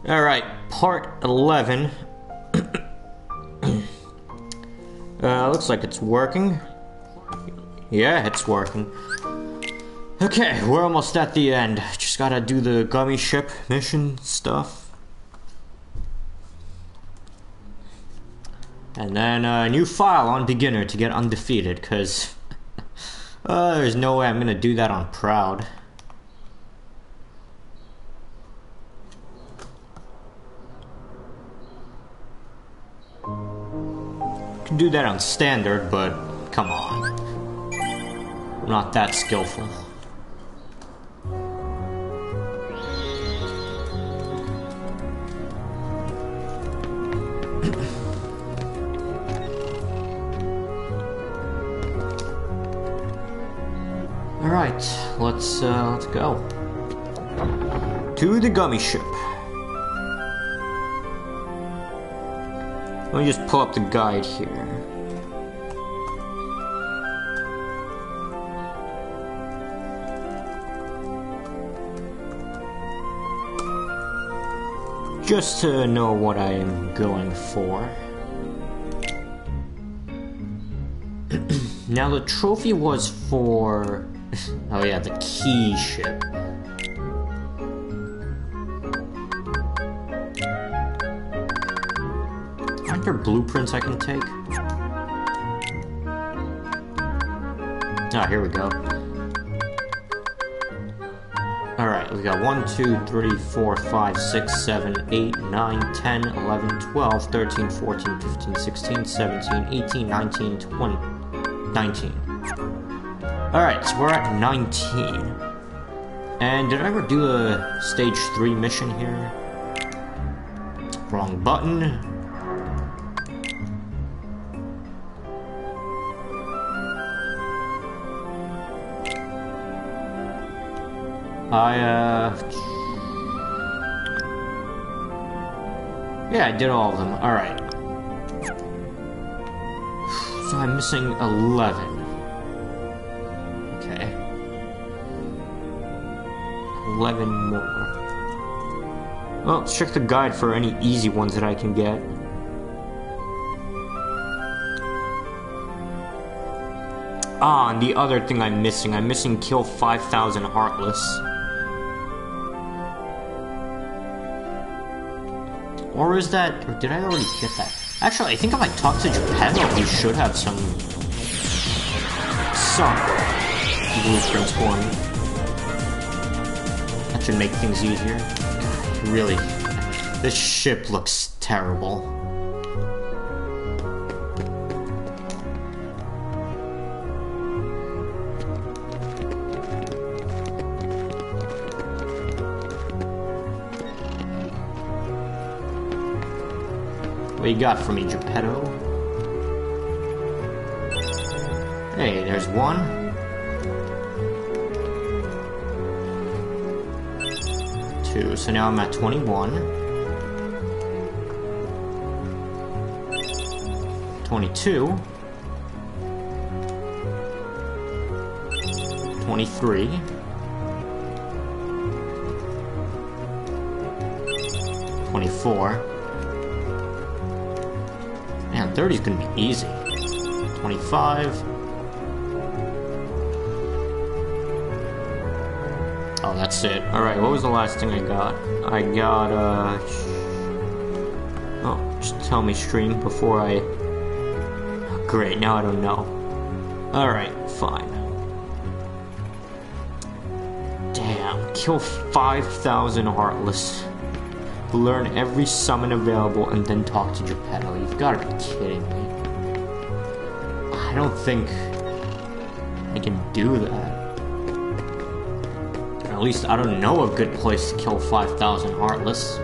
Alright, part 11. Looks like it's working. Yeah, it's working. Okay, we're almost at the end. Just gotta do the Gummiship mission stuff. And then a new file on beginner to get undefeated, because there's no way I'm gonna do that on proud. Can do that on standard, but come on. I'm not that skillful. Alright, let's go. To the Gummiship. Let me just pull up the guide here. Just to know what I am going for. Now the trophy was for... oh yeah, the key ship. Aren't there blueprints I can take? Ah, here we go. Alright, we got 1, 2, 3, 4, 5, 6, 7, 8, 9, 10, 11, 12, 13, 14, 15, 16, 17, 18, 19, 20, 19. Alright, so we're at 19. And did I ever do a stage 3 mission here? Wrong button. Yeah, I did all of them. Alright. So I'm missing 11. Okay. 11 more. Well, let's check the guide for any easy ones that I can get. Ah, and the other thing I'm missing kill 5,000 Heartless. Or is that... or did I already get that? Actually, I think if I talk to Geppetto, he should have some blueprints for me. That should make things easier. God, really, this ship looks terrible. What you got for me, Geppetto? Hey, there's one. Two, so now I'm at 21. 22. 23. 24. Man, 30 is gonna be easy. 25. Oh, that's it. Alright, what was the last thing I got? I got, oh, just tell me stream before I... oh, great, now I don't know. Alright, fine. Damn, kill 5,000 Heartless. Learn every summon available and then talk to Geppetto. You've got to be kidding me. I don't think I can do that. Or at least I don't know a good place to kill 5,000 Heartless.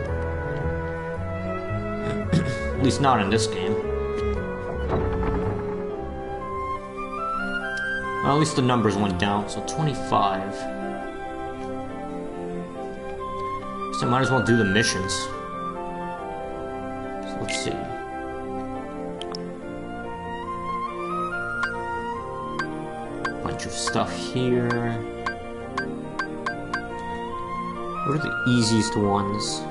At least not in this game. Well, at least the numbers went down, so 25. So I might as well do the missions. So let's see. Bunch of stuff here. What are the easiest ones?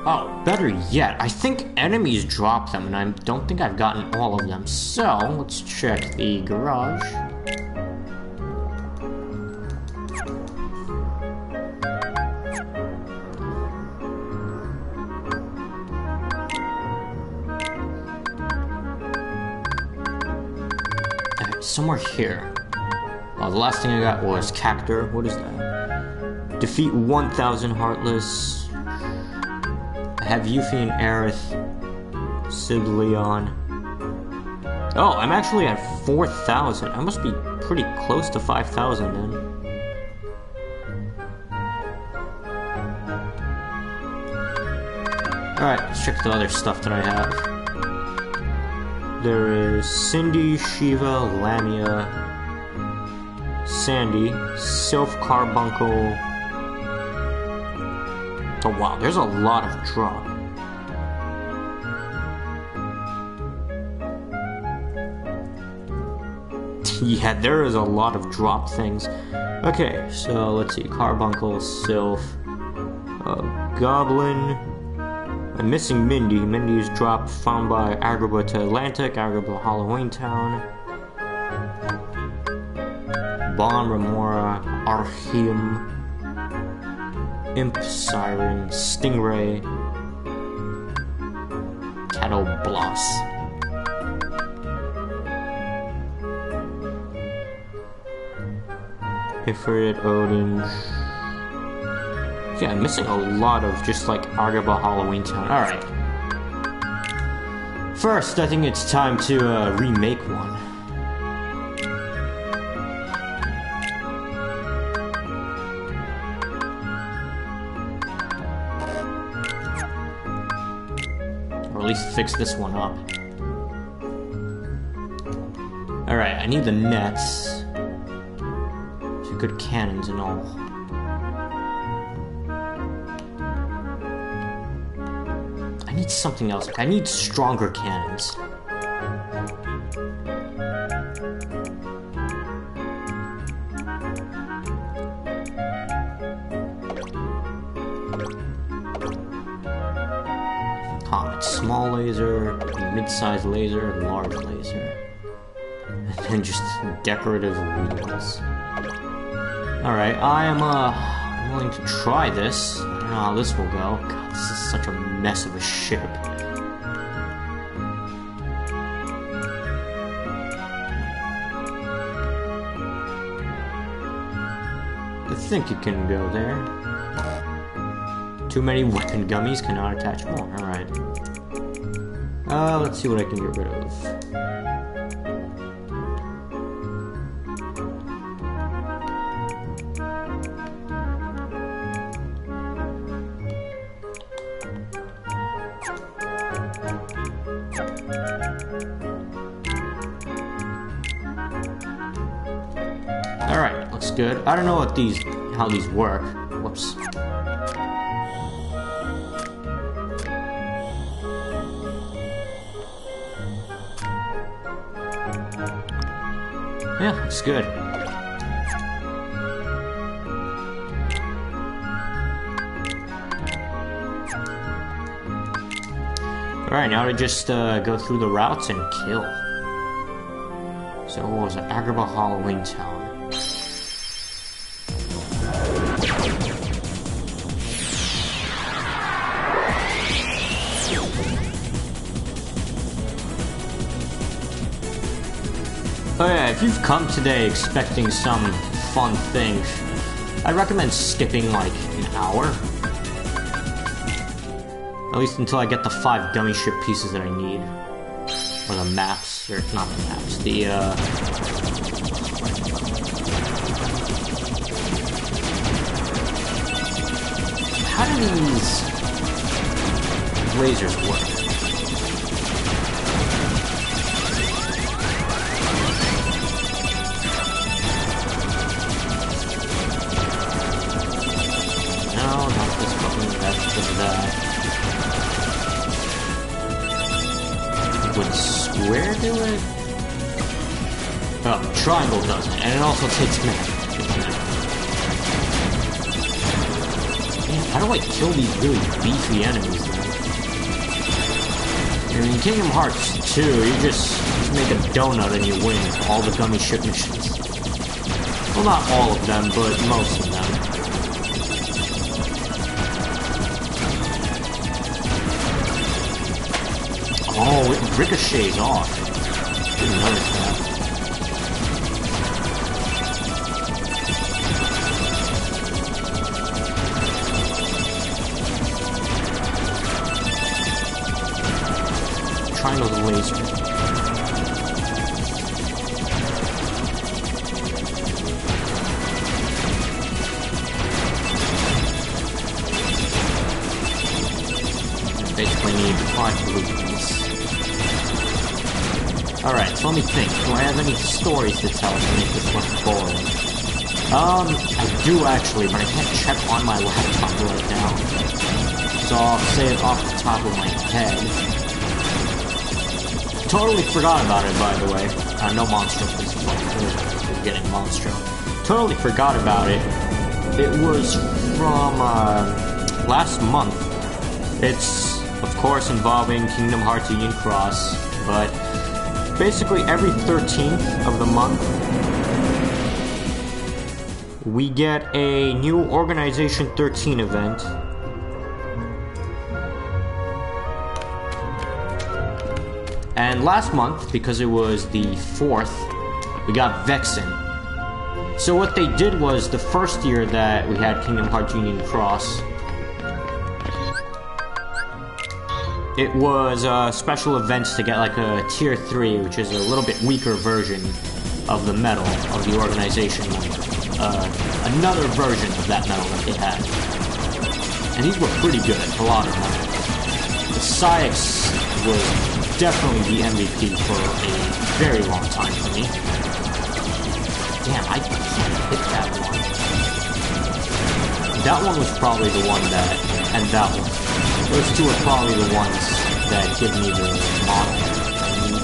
Oh, better yet, I think enemies drop them, and I don't think I've gotten all of them. So, let's check the garage. Alright, somewhere here. Oh, the last thing I got was Cactor. What is that? Defeat 1,000 Heartless. I have Yuffie and Aerith, Sibleon. Oh, I'm actually at 4,000. I must be pretty close to 5,000 then. Alright, let's check the other stuff that I have. There is Cindy, Shiva, Lamia, Sandy, Sylph, Carbuncle. Oh wow, there's a lot of drop. Yeah, there is a lot of drop things. Okay, so let's see. Carbuncle, Sylph, Goblin. I'm missing Mindy. Mindy is dropped found by Agrabah to Atlantic, Agrabah Halloween Town. Bon, Remora, Archeum, Imp, Siren, Stingray, Cattle Bloss. Ifrit, Odin. Yeah, I'm missing a lot of just like Agrabah Halloween Town. Alright. First, I think it's time to remake one. Or at least fix this one up. Alright, I need the nets. Some good cannons and all. I need something else. I need stronger cannons. Comet, small laser, mid-sized laser, and large laser. And then just decorative wheels. Alright, I'm willing to try this. I don't know how this will go. God, this is such a mess of a ship. I think it can go there. Too many weapon gummies cannot attach more. Alright. Let's see what I can get rid of. Alright, looks good. I don't know what how these work. Whoops. Yeah, looks good. Alright, now to just go through the routes and kill. So what was it? Agrabah Halloween Town. Oh yeah, if you've come today expecting some fun thing, I recommend skipping like an hour. At least until I get the 5 Gummiship pieces that I need. Or the maps, or not the maps, the how do these lasers work? Would square do it? Oh, triangle does it, and it also takes minutes. Man, how do I kill these really beefy enemies then? I mean, Kingdom Hearts 2, you just make a donut and you win all the Gummiship missions. Well, not all of them, but most of them. Oh, it ricochets off. Didn't notice that. Triangle the laser. Basically need 5 blueprints. Alright, so let me think. Do I have any stories to tell to make this less boring? I do actually, but I can't check on my laptop right now. So I'll say it off the top of my head. Totally forgot about it, by the way. No Monstro, please. We're getting Monstro. Totally forgot about it. It was from last month. It's, of course, involving Kingdom Hearts Union Cross, but basically every 13th of the month, we get a new Organization 13 event. And last month, because it was the 4th, we got Vexen. So what they did was, the first year that we had Kingdom Hearts Union Cross, it was special events to get like a Tier 3, which is a little bit weaker version of the medal of the organization. Another version of that medal that they had. And these were pretty good, a lot of them. The Syx was definitely the MVP for a very long time for me. Damn, I can't hit that one. That one was probably the one that, and that one. Those two are probably the ones that give me the model I need.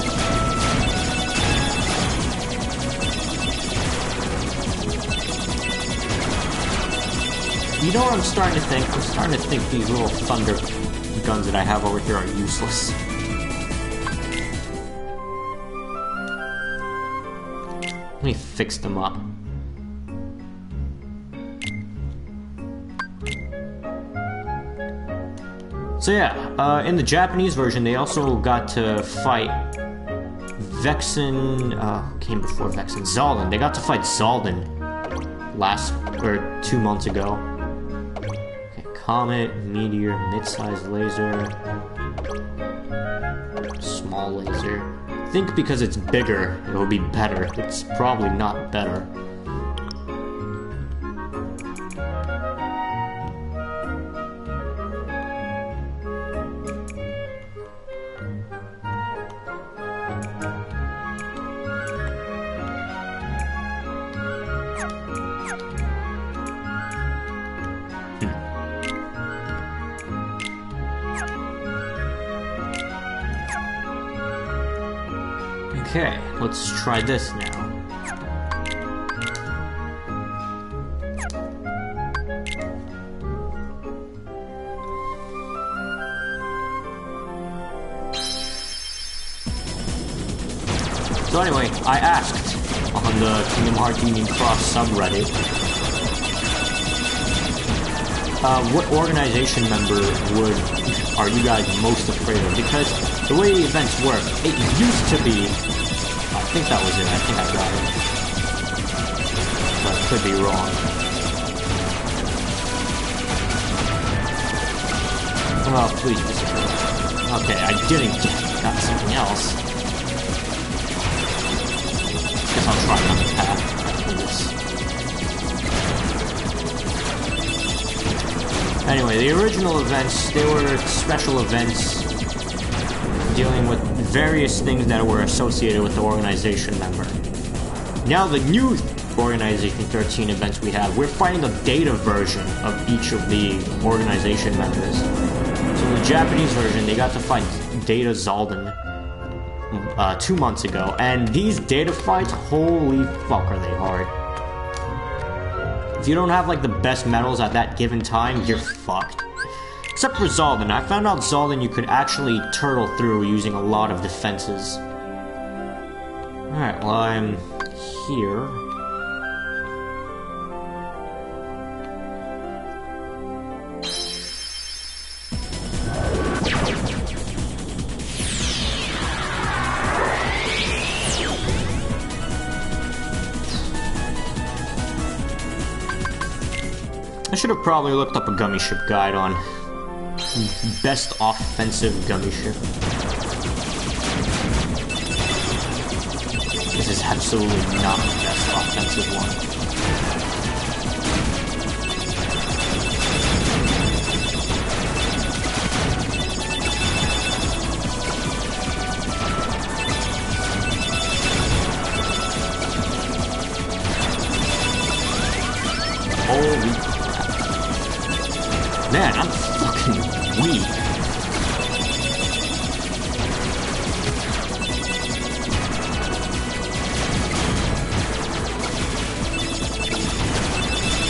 You know what I'm starting to think? I'm starting to think these little thunder guns that I have over here are useless. Let me fix them up. So yeah, in the Japanese version, they also got to fight Vexen, came before Vexen, Zaldin. They got to fight Zaldin 2 months ago. Okay, Comet, Meteor, mid-sized laser, small laser. I think because it's bigger, it will be better. It's probably not better. Okay, let's try this now. So anyway, I asked on the Kingdom Hearts Union Cross subreddit, what organization member are you guys most afraid of? Because the way events work, it used to be, I think that was it, I think I got it, but I could be wrong. Oh, please disappear. Okay, I didn't got something else. Guess I'll try another path after this. Anyway, the original events, they were special events dealing with various things that were associated with the organization member. Now the new Organization 13 events we have, we're fighting a data version of each of the organization members. So in the Japanese version, they got to fight Data Zaldin 2 months ago, and these data fights, holy fuck are they hard. If you don't have like the best medals at that given time, you're fucked. Except for Zaldin. I found out Zaldin you could actually turtle through using a lot of defenses. Alright, well I'm here. I should have probably looked up a Gummiship guide on best offensive Gummiship. This is absolutely not the best offensive one. Holy crap. Man, I'm fucking weak.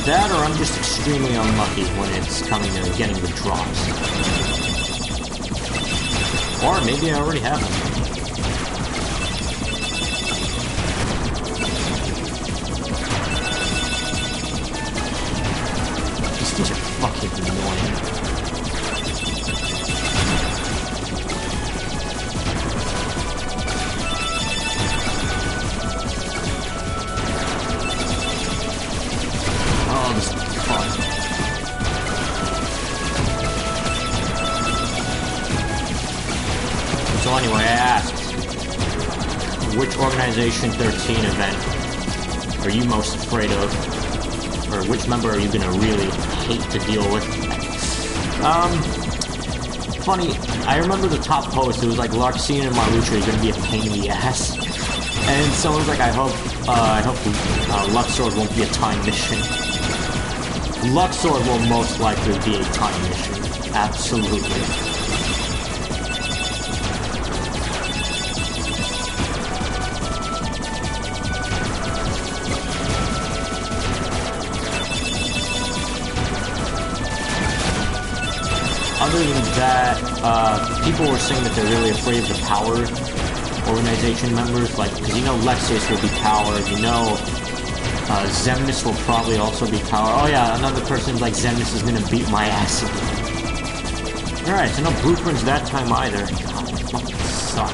That or I'm just extremely unlucky when it's coming to getting the drops. Or maybe I already have them. These things are fucking annoying. Oh, this is fun. So anyway, I asked, which Organization 13 event are you most afraid of? Or which member are you gonna really hate to deal with? Funny, I remember the top post, it was like Larxene and Marluxia are gonna be a pain in the ass. And someone's like, I hope Luxord won't be a time mission. Luxord will most likely be a time mission. Absolutely. Other than that, people were saying that they're really afraid of the Power Organization members, like, because you know Lexus will be Power, you know Xemnas will probably also be Power. Oh yeah, another person's like, Xemnas is gonna beat my ass. Alright, so no blueprints that time either. God, they fucking suck.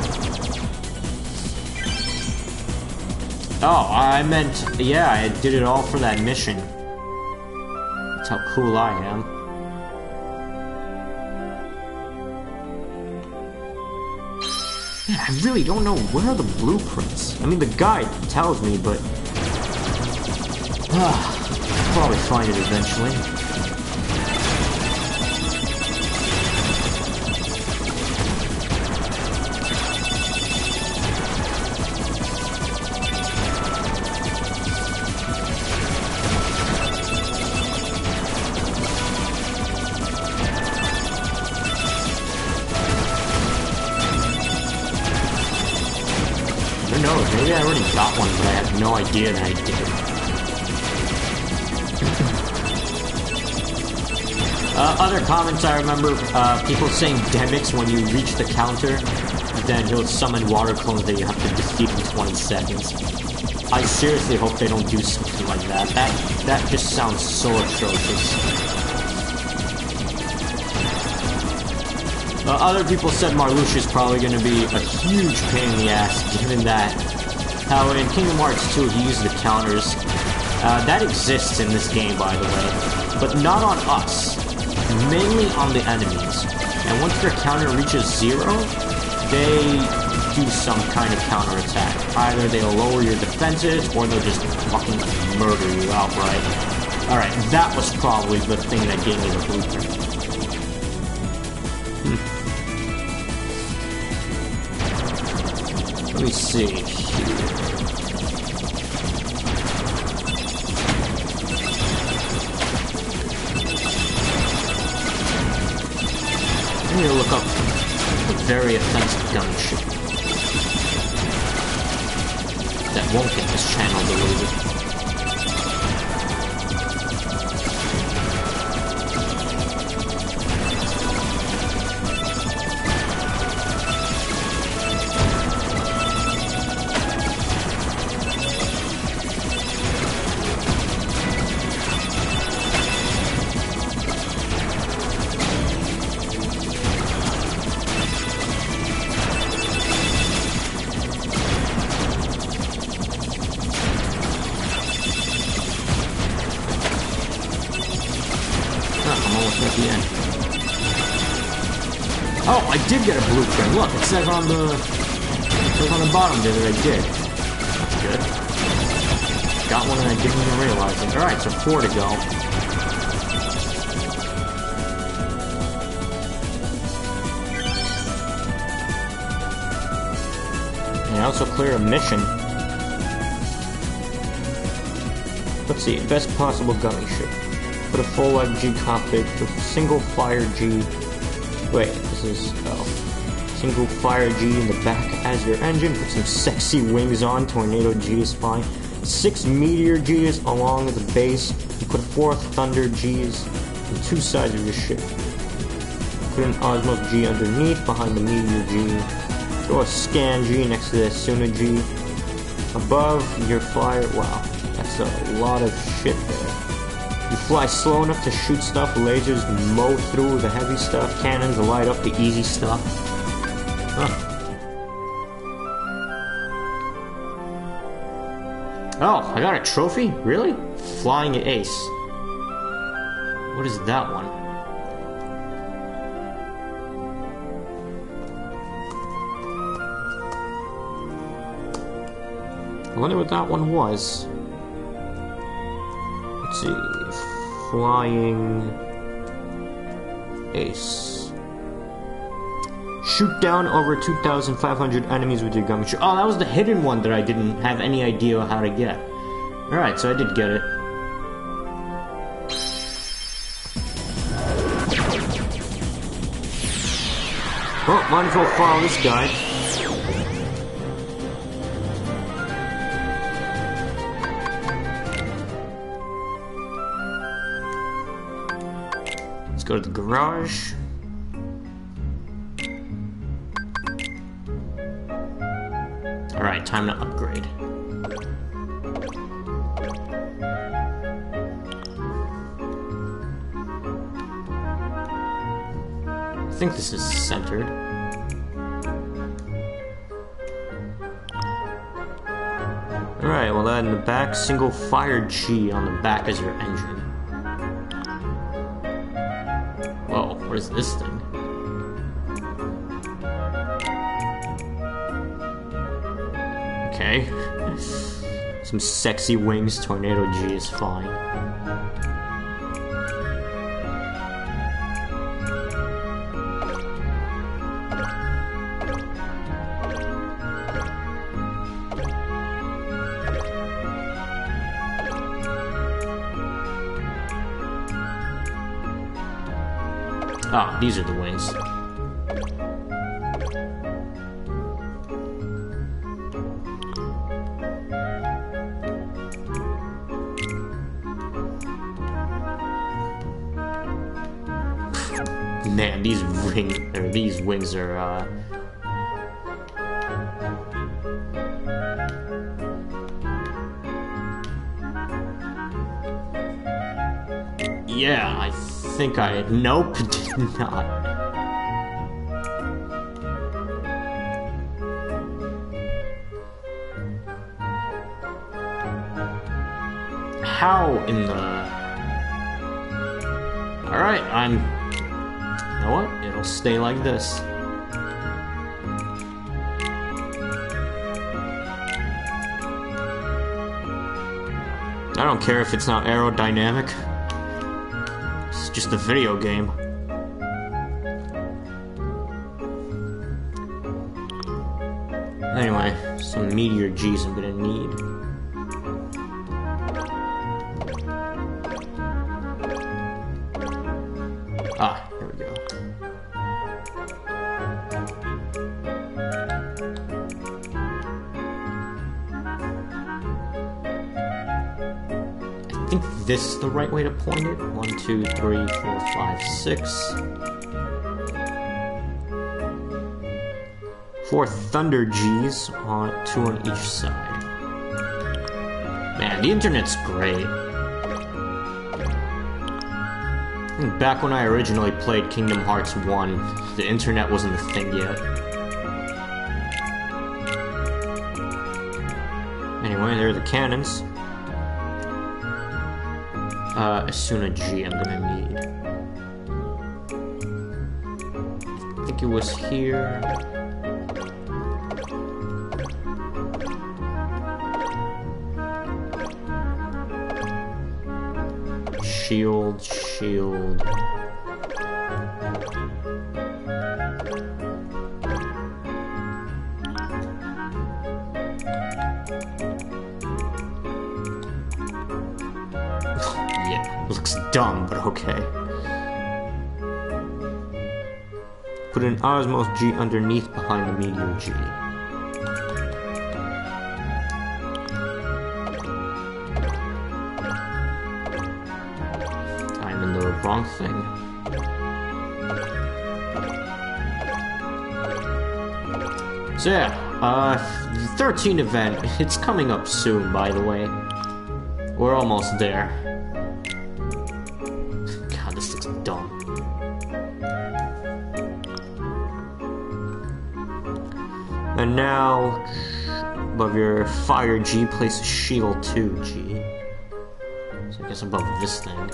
Oh, I meant, yeah, I did it all for that mission. That's how cool I am. Man, I really don't know where are the blueprints. I mean, the guide tells me, but I'll probably find it eventually. Who knows? Maybe I already got one, but I have no idea that I did. Other comments I remember, people saying Demix when you reach the counter, then he'll summon water clones that you have to defeat in 20 seconds. I seriously hope they don't do something like that. That just sounds so atrocious. Other people said Marluxia is probably going to be a huge pain in the ass, given that how in Kingdom Hearts 2 he used the counters. That exists in this game, by the way, but not on us. Mainly on the enemies. And once their counter reaches 0, they do some kind of counterattack. Either they'll lower your defenses, or they'll just fucking murder you outright. Alright, that was probably the thing that gave me the blueprint. Let me see here. I'm gonna look up a very offensive Gummiship that won't get this channel deleted. Oh, I did get a blueprint. Look, it says on the bottom there that I did. That's good. Got one and I didn't even realize it. Alright, so 4 to go. And I also clear a mission. Let's see, best possible Gummiship. Put a full life G config with single fire G. Wait, this is single fire G in the back as your engine. Put some sexy wings on. Tornado G is fine. 6 meteor G's along the base. You put 4 thunder G's on 2 sides of your ship. Put an Osmos G underneath behind the meteor G. Throw a scan G next to the Suna G. Above your flyer. Wow, that's a lot of shit there. You fly slow enough to shoot stuff, lasers mow through the heavy stuff, cannons light up the easy stuff. Huh. Oh, I got a trophy? Really? Flying Ace. What is that one? I wonder what that one was. Let's see. Flying Ace. Shoot down over 2,500 enemies with your Gummiship. Oh, that was the hidden one that I didn't have any idea how to get. Alright, so I did get it. Well, might as well follow this guy. Go to the garage. Alright, time to upgrade. I think this is centered. Alright, well that in the back, single fire G on the back as your engine. What is this thing? Okay. Some sexy wings. Tornado G is fine. Ah, these are the wings. Man, these wings are yeah, I think nope, did not. How in the... Alright, you know what? It'll stay like this. I don't care if it's not aerodynamic. It's just a video game. Anyway, some meteor G's I'm gonna need. Ah, here we go. I think this is the right way to point it. 1, 2, 3, 4, 5, 6. 4 Thunder G's, 2 on each side. Man, the internet's great. Back when I originally played Kingdom Hearts 1, the internet wasn't a thing yet. Anyway, there are the cannons. Asuna G I'm gonna need. I think think it was here. Shield, shield. Yeah, looks dumb, but okay. Put an Osmos G underneath behind the Meteor G. I'm in the wrong thing. So yeah, the 13 event, it's coming up soon, by the way. We're almost there. God, this looks dumb. And now, above your Fire G, place a Shield 2 G. So I guess above this thing.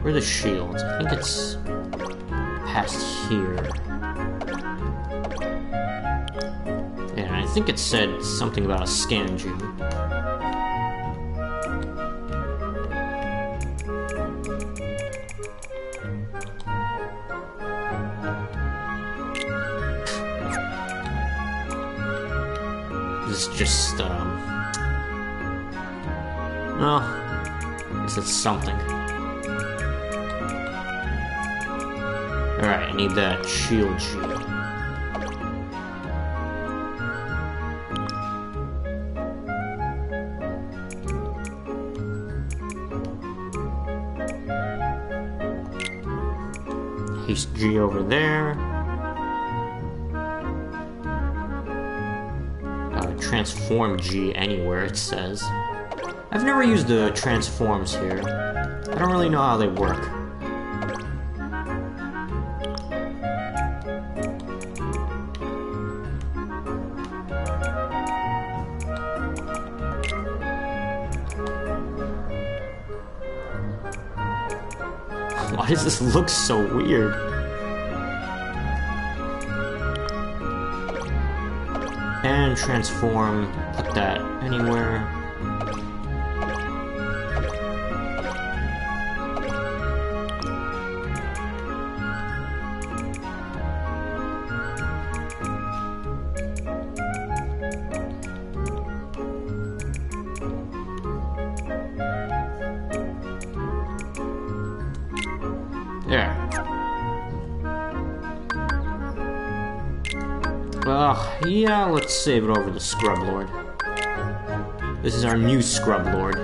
Where are the shields? I think it's past here. Yeah, I think it said something about a scan G. This is just, well, I guess it's something. Alright, I need that shield G. Haste G over there. Transform G anywhere, it says. I've never used the transforms here. I don't really know how they work. Why does this look so weird? And transform, put that anywhere. There. Yeah, let's save it over the Scrub Lord. This is our new Scrub Lord.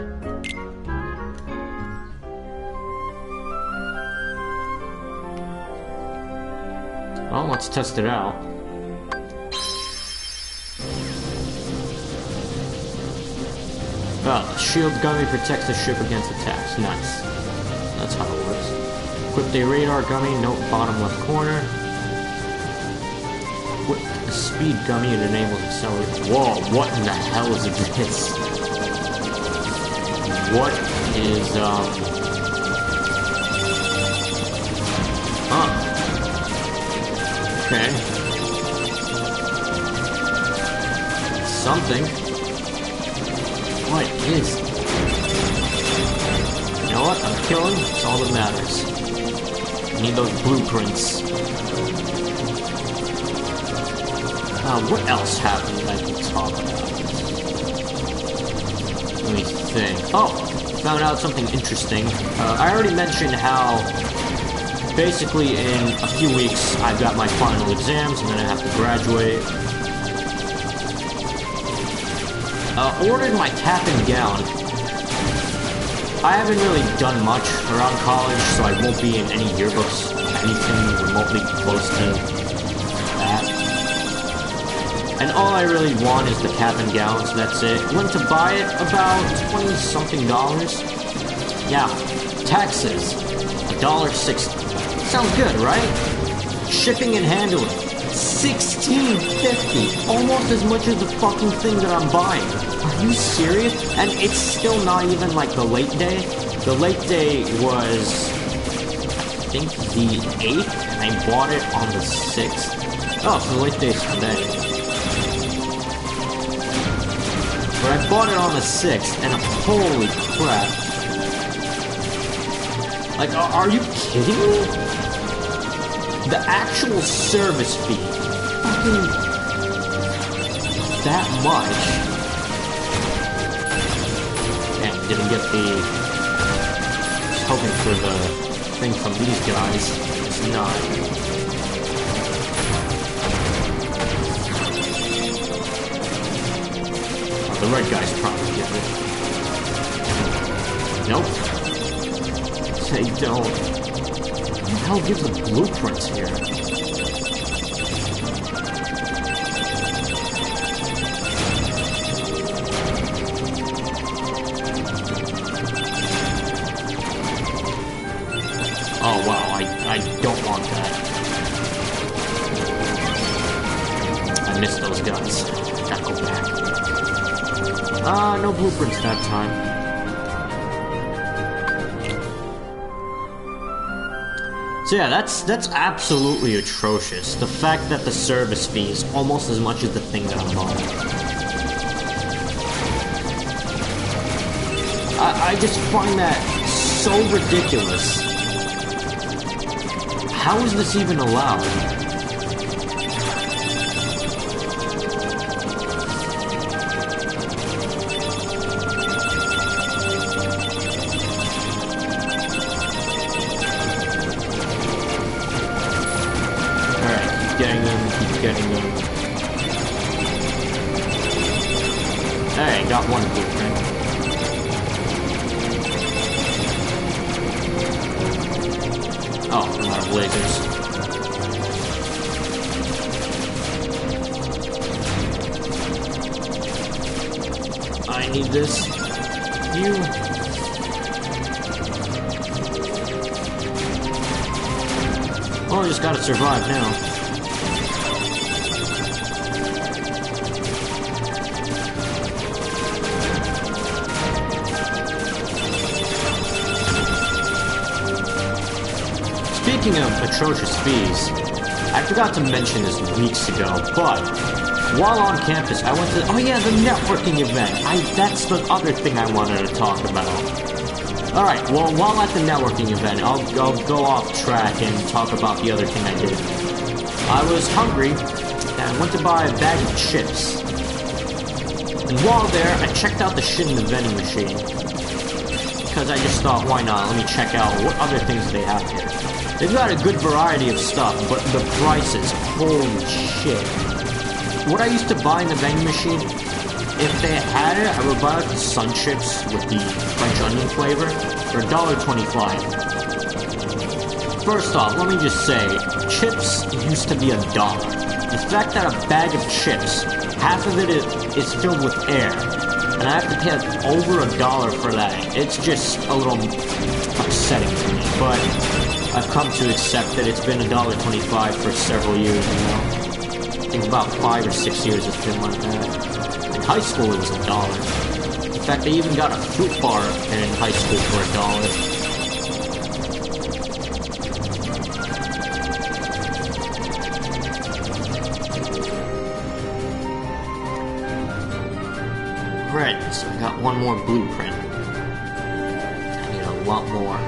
Well, let's test it out. Oh, shield Gummi protects the ship against attacks. Nice. That's how it works. Equip the radar Gummi, note bottom left corner. The speed Gummi, it enables acceleration. Whoa, what in the hell is this? What is, huh. Okay. Something. What is... You know what? I'm killing. It's all that matters. I need those blueprints. What else happened that I can talk about? Let me think. Oh! Found out something interesting. I already mentioned how basically in a few weeks I've got my final exams and then I have to graduate. Ordered my cap and gown. I haven't really done much around college, so I won't be in any yearbooks, anything remotely close to that. And all I really want is the cap and gown, so that's it. Went to buy it about $20-something. Yeah, taxes, $1.60. Sounds good, right? Shipping and handling, $16.50. Almost as much as the fucking thing that I'm buying. Are you serious? And it's still not even like the late day. The late day was think, the 8th, and I bought it on the 6th. Oh, so the late days today. But I bought it on the 6th, and holy crap. Like, are you kidding me? The actual service fee. Fucking that much. And didn't get the... I was hoping for the thing from these guys. It's not. Oh, the red guys probably get it. Nope. They don't. What the hell gives the blueprints here? Oh wow, I don't want that. I missed those guys. Gotta go back. No blueprints that time. So yeah, that's absolutely atrocious. The fact that the service fee is almost as much as the thing that I'm buying. I just find that so ridiculous. How is this even allowed? Getting them. Hey, got one blueprint. Oh, a lot of lasers. I need this. You. Oh, I just gotta survive now. Speaking of atrocious fees, I forgot to mention this weeks ago, but while on campus, I went to, oh yeah, the networking event. That's the other thing I wanted to talk about. Alright, well, while at the networking event, I'll go off track and talk about the other thing I did. I was hungry, and I went to buy a bag of chips. And while there, I checked out the shit in the vending machine. Because I just thought, why not? Let me check out what other things they have here. They've got a good variety of stuff, but the prices, holy shit. What I used to buy in the vending machine, if they had it, I would buy like the sun chips with the French onion flavor for $1.25. First off, let me just say, chips used to be $1. The fact that a bag of chips, half of it is filled with air, and I have to pay like over $1 for that, it's just a little upsetting to me, but I've come to accept that it's been $1.25 for several years now. I think about 5 or 6 years it's been like that. In high school it was $1. In fact, they even got a fruit bar in high school for $1. Right, so I got one more blueprint. I need a lot more.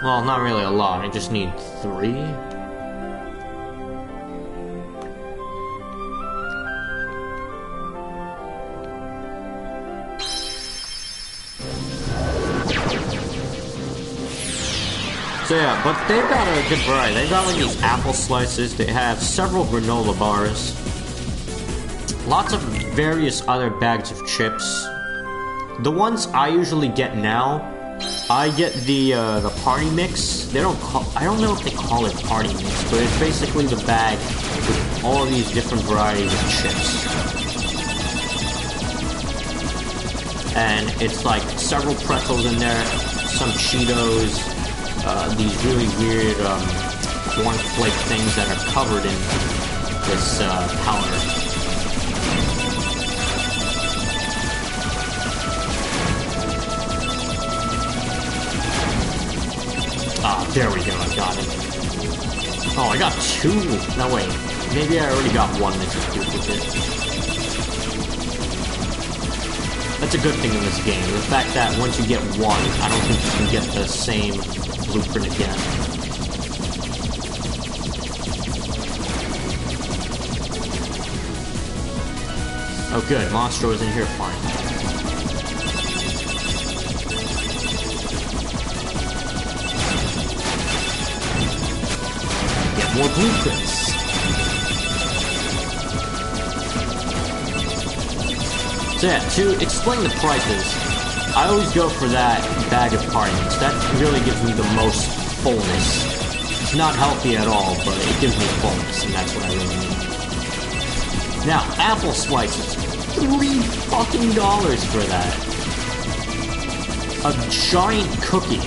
Well, not really a lot, I just need 3. So yeah, but they've got a good variety. They've got like these apple slices, they have several granola bars, lots of various other bags of chips. The ones I usually get now, I get the party mix. I don't know if they call it party mix, but it's basically the bag with all of these different varieties of chips. And it's like several pretzels in there, some Cheetos, these really weird cornflake things that are covered in this powder. Ah, there we go, I got it. Oh, I got 2. No, wait. Maybe I already got 1 that's a duplicate. That's a good thing in this game. The fact that once you get 1, I don't think you can get the same blueprint again. Oh good, Monstro is in here fine. Get more blueprints. So yeah, to explain the prices, I always go for that bag of party mix. That really gives me the most fullness. It's not healthy at all, but it gives me fullness, and that's what I really need. Now, apple slices. $3 fucking for that. A giant cookie.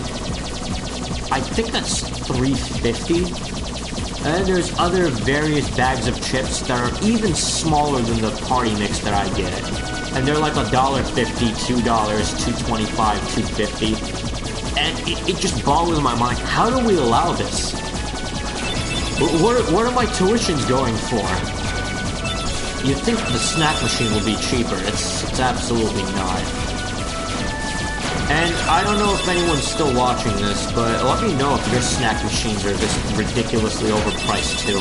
I think that's $3.50. And then there's other various bags of chips that are even smaller than the party mix that I get. And they're like $1.50, $2, $2.25, $2.50. And it just boggles my mind. How do we allow this? What are my tuitions going for? You'd think the snack machine will be cheaper. It's absolutely not. And I don't know if anyone's still watching this, but let me know if your snack machines are this ridiculously overpriced too.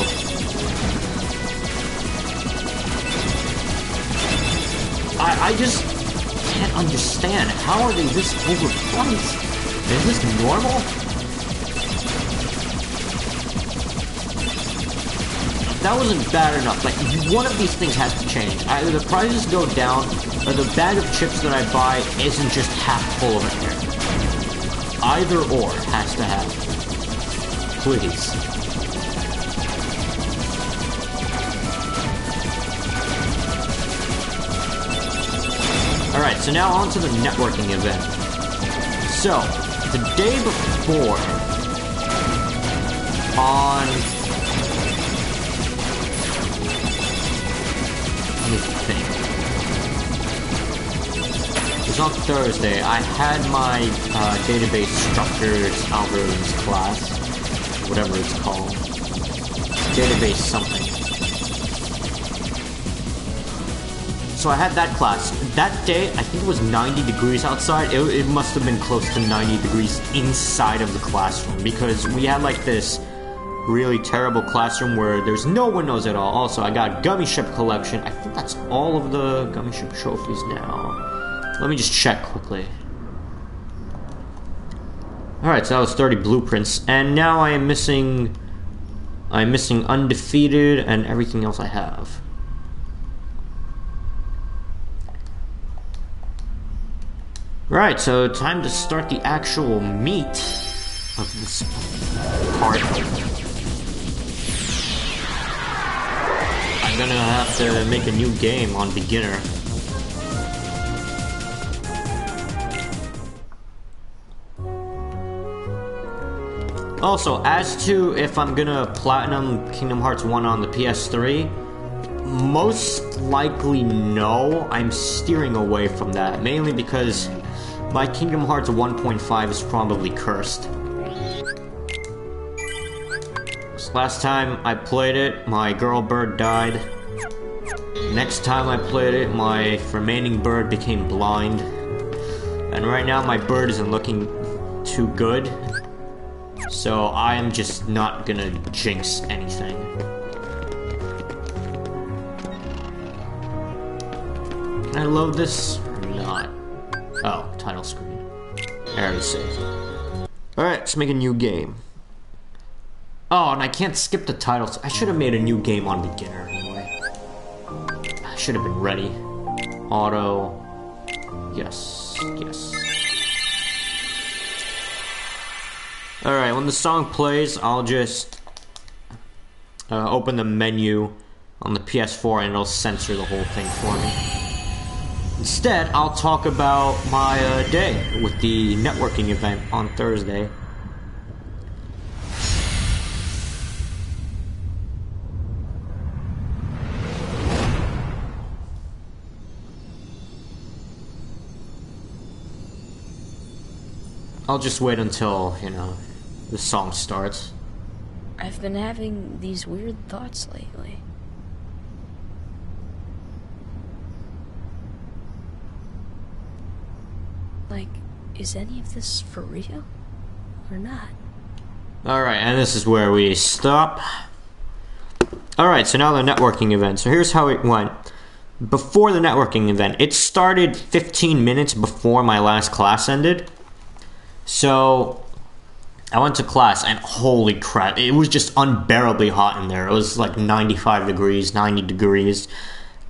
I just can't understand. How are they this overpriced? Is this normal? That wasn't bad enough. Like, one of these things has to change. Either the prices go down, or the bag of chips that I buy isn't just half full of air. Either or has to happen. Please. Alright, so now on to the networking event. So, the day before, on... let me think. It was on Thursday. I had my database structures algorithms class, whatever it's called. Database something. So I had that class. That day, I think it was 90 degrees outside. It must have been close to 90 degrees inside of the classroom, because we had like this really terrible classroom where there's no windows at all. Also, I got Gummiship collection. I think that's all of the Gummiship trophies now. Let me just check quickly. Alright, so that was 30 blueprints, and now I'm missing undefeated and everything else I have. Right, so time to start the actual meat of this part. I'm gonna have to make a new game on beginner. Also, as to if I'm gonna platinum Kingdom Hearts 1 on the PS3, most likely no. I'm steering away from that, mainly because my Kingdom Hearts 1.5 is probably cursed. So last time I played it, my girl bird died. Next time I played it, my remaining bird became blind. And right now my bird isn't looking too good. So I am just not gonna jinx anything. Can I load this or not? Oh, title screen. I already saved. Alright, let's make a new game. Oh, and I can't skip the titles. I should have made a new game on beginner anyway. I should have been ready. Auto. Yes, yes. Alright, when the song plays, I'll just open the menu on the PS4 and it'll censor the whole thing for me. Instead, I'll talk about my day with the networking event on Thursday. I'll just wait until, you know, the song starts. I've been having these weird thoughts lately. Like, is any of this for real? Or not? Alright, and this is where we stop. Alright, so now the networking event. So here's how it went. Before the networking event, it started 15 minutes before my last class ended. So I went to class, and holy crap, it was just unbearably hot in there. It was like 95 degrees, 90 degrees.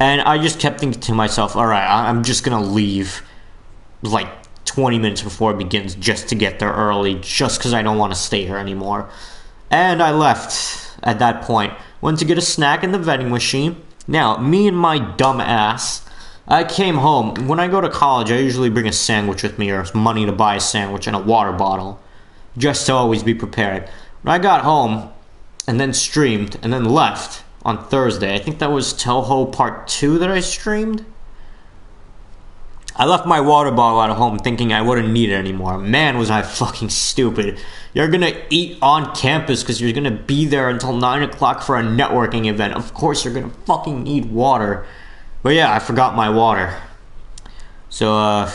And I just kept thinking to myself, alright, I'm just gonna leave like 20 minutes before it begins just to get there early, just because I don't want to stay here anymore. And I left at that point. Went to get a snack in the vending machine. Now, me and my dumb ass, I came home. When I go to college, I usually bring a sandwich with me, or money to buy a sandwich, and a water bottle, just to always be prepared. When I got home, and then streamed, and then left on Thursday, I think that was Toho Part 2 that I streamed. I left my water bottle at home thinking I wouldn't need it anymore. Man, was I fucking stupid. You're gonna eat on campus because you're gonna be there until 9 o'clock for a networking event. Of course you're gonna fucking need water. But yeah, I forgot my water. So, it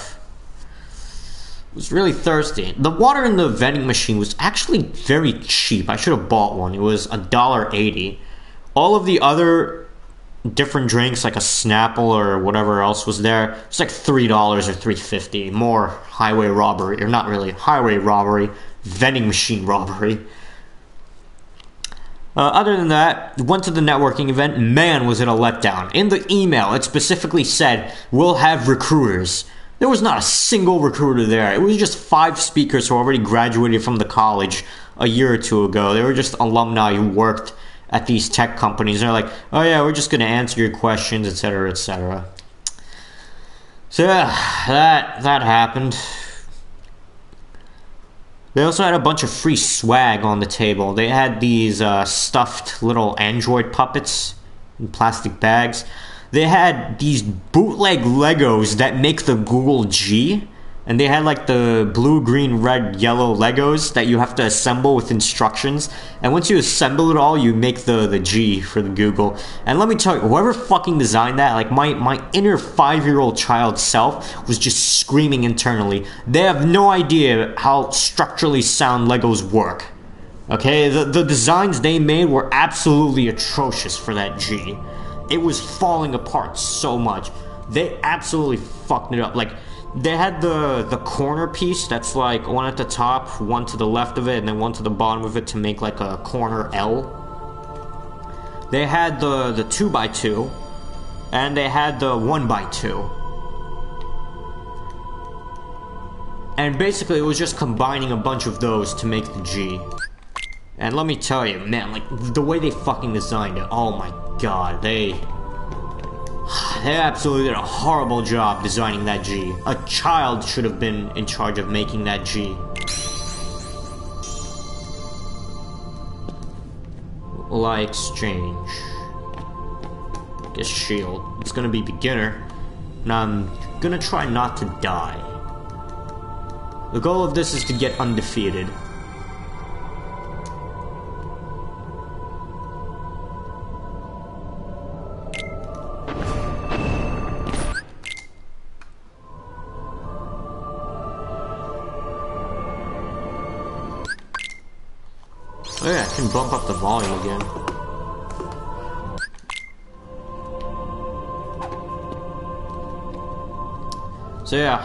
was really thirsty. The water in the vending machine was actually very cheap. I should have bought one. It was $1.80. All of the other different drinks, like a Snapple or whatever else was there, it's like $3 or $3.50. More highway robbery, or not really highway robbery, vending machine robbery. Other than that, went to the networking event. Man, was it a letdown. In the email, it specifically said, we'll have recruiters. There was not a single recruiter there. It was just 5 speakers who already graduated from the college a year or two ago. They were just alumni who worked at these tech companies. They're like, oh yeah, we're just going to answer your questions, etc., etc. So yeah, that happened. They also had a bunch of free swag on the table. They had these stuffed little Android puppets in plastic bags. They had these bootleg Legos that make the Google G. And they had like the blue, green, red, yellow Legos that you have to assemble with instructions. And once you assemble it all, you make the G for the Google. And let me tell you, whoever fucking designed that, like my inner 5-year-old child self was just screaming internally. They have no idea how structurally sound Legos work. Okay, the designs they made were absolutely atrocious for that G. It was falling apart so much. They absolutely fucked it up. Like, they had the corner piece that's like one at the top, one to the left of it, and then one to the bottom of it to make like a corner L. They had the 2x2, and they had the 1x2. And basically it was just combining a bunch of those to make the G. And let me tell you, man, like the way they fucking designed it, oh my god, they absolutely did a horrible job designing that G. A child should have been in charge of making that G. Lie exchange. Guess shield. It's gonna be beginner. And I'm gonna try not to die. The goal of this is to get undefeated. Oh yeah, I can bump up the volume again. So yeah,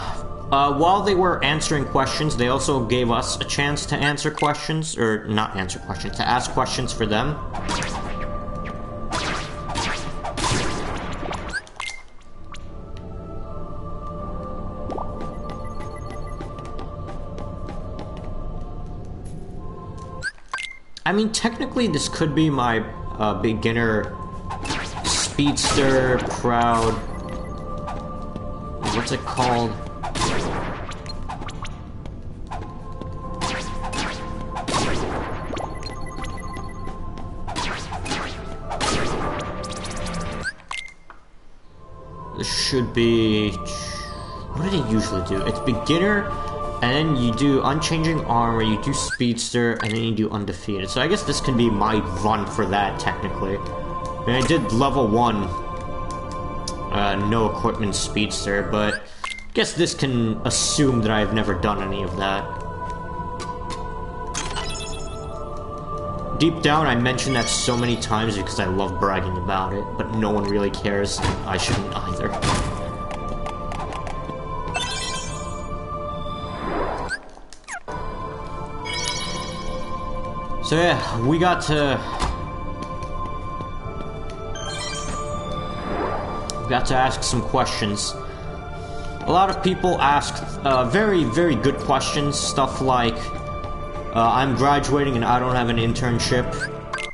while they were answering questions, they also gave us a chance to answer questions, or not answer questions, to ask questions for them. I mean, technically this could be my beginner speedster crowd. What's it called? This should be... What do they usually do? It's beginner, And then you do Unchanging Armor, you do Speedster, and then you do Undefeated. So I guess this can be my run for that, technically. And I did level 1, no equipment Speedster, but I guess this can assume that I've never done any of that. Deep down, I mention that so many times because I love bragging about it, but no one really cares. I shouldn't either. So yeah, we got to ask some questions. A lot of people asked very, very good questions, stuff like, I'm graduating and I don't have an internship,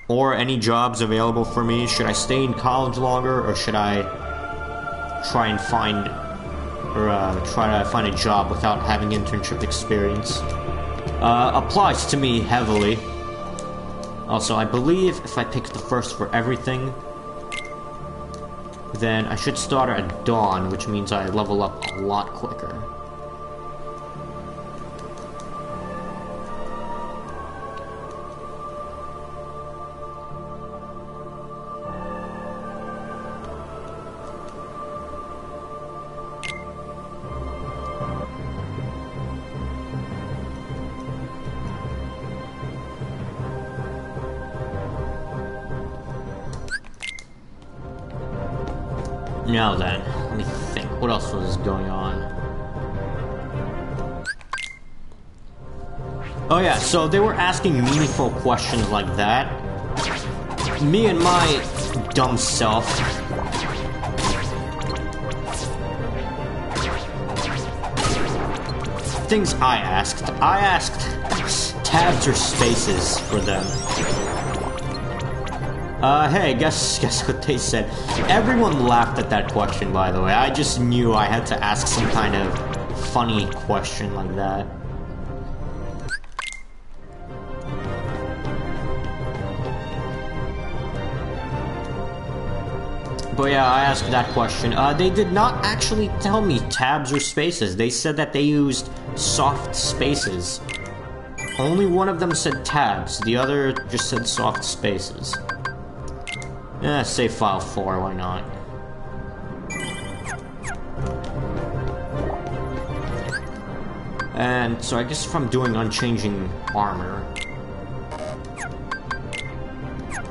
or any jobs available for me. Should I stay in college longer, or should I try to find a job without having internship experience? Applies to me heavily. Also, I believe if I pick the first for everything, then I should start at dawn, which means I level up a lot quicker. Now then, let me think. What else was going on? Oh yeah, so they were asking meaningful questions like that. Me and my dumb self. Things I asked tabs or spaces for them. Hey, guess what they said. Everyone laughed at that question, by the way. I just knew I had to ask some kind of funny question like that. But yeah, I asked that question. They did not actually tell me tabs or spaces. They said that they used soft spaces. Only one of them said tabs. The other just said soft spaces. Save file 4, why not? And so I guess if I'm doing Unchanging Armor...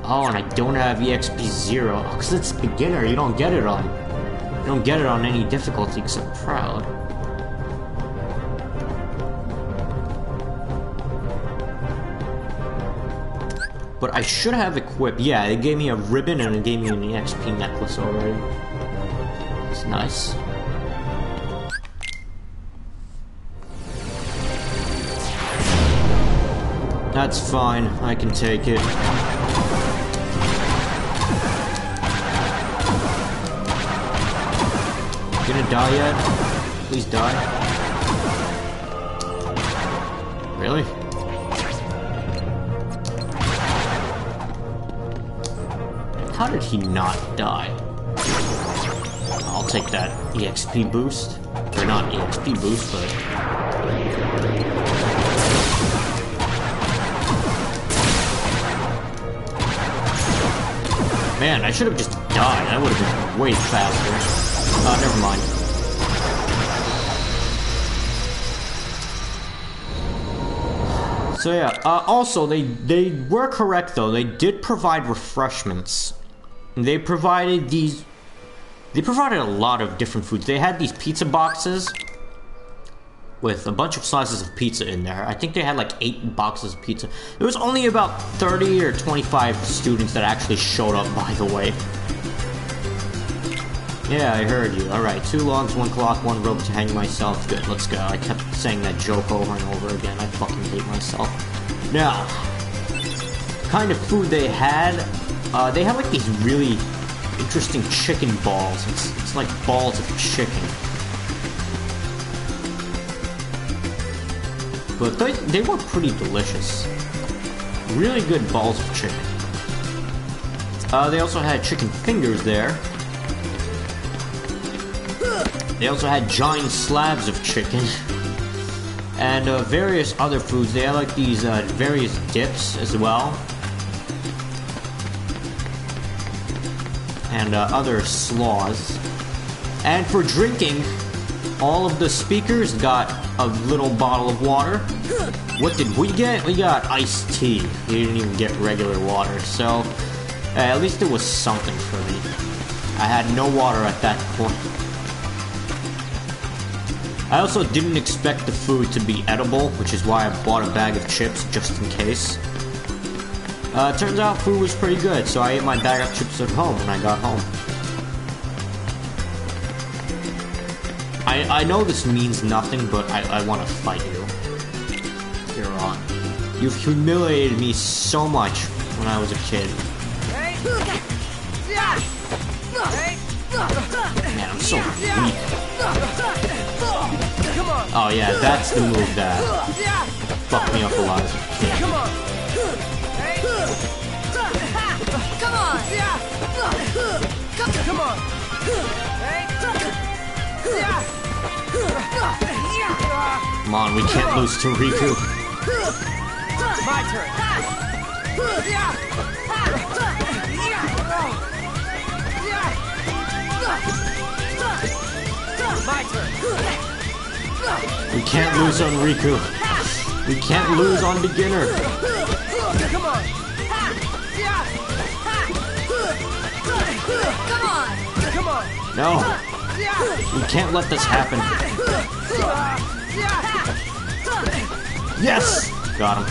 Oh, and I don't have EXP 0. Because it's beginner, you don't get it on... You don't get it on any difficulty except Proud. But I should have equipped... Yeah, it gave me a ribbon and it gave me an EXP necklace already. It's nice. That's fine. I can take it. You gonna die yet? Please die. Really? How did he not die? I'll take that EXP boost. Or not EXP boost, but... Man, I should have just died. That would have been way faster. Never mind. So yeah, also, they were correct though. They did provide refreshments. They provided a lot of different foods. They had these pizza boxes with a bunch of slices of pizza in there. I think they had like 8 boxes of pizza. There was only about 30 or 25 students that actually showed up, by the way. Yeah, I heard you. Alright, 2 logs, 1 cloth, 1 rope to hang myself. Good, let's go. I kept saying that joke over and over again. I fucking hate myself. Now, kind of food they had like these really interesting chicken balls. It's like balls of chicken. But they were pretty delicious. Really good balls of chicken. They also had chicken fingers there. They also had giant slabs of chicken. and various other foods. They have like these various dips as well, and other slaws. And for drinking, all of the speakers got a little bottle of water. What did we get? We got iced tea. We didn't even get regular water, so at least it was something for me. I had no water at that point. I also didn't expect the food to be edible, which is why I bought a bag of chips just in case. Turns out food was pretty good, so I ate my bag of chips at home when I got home. I know this means nothing, but I want to fight you. You're on. You've humiliated me so much when I was a kid. Man, I'm so weak. Oh yeah, that's the move that fucked me up a lot as a kid. Come on. Come on, we can't lose to Riku. My turn. My turn. We can't lose on Riku. We can't lose on beginner. Come on. Come on. No. We can't let this happen. Yes! Got him.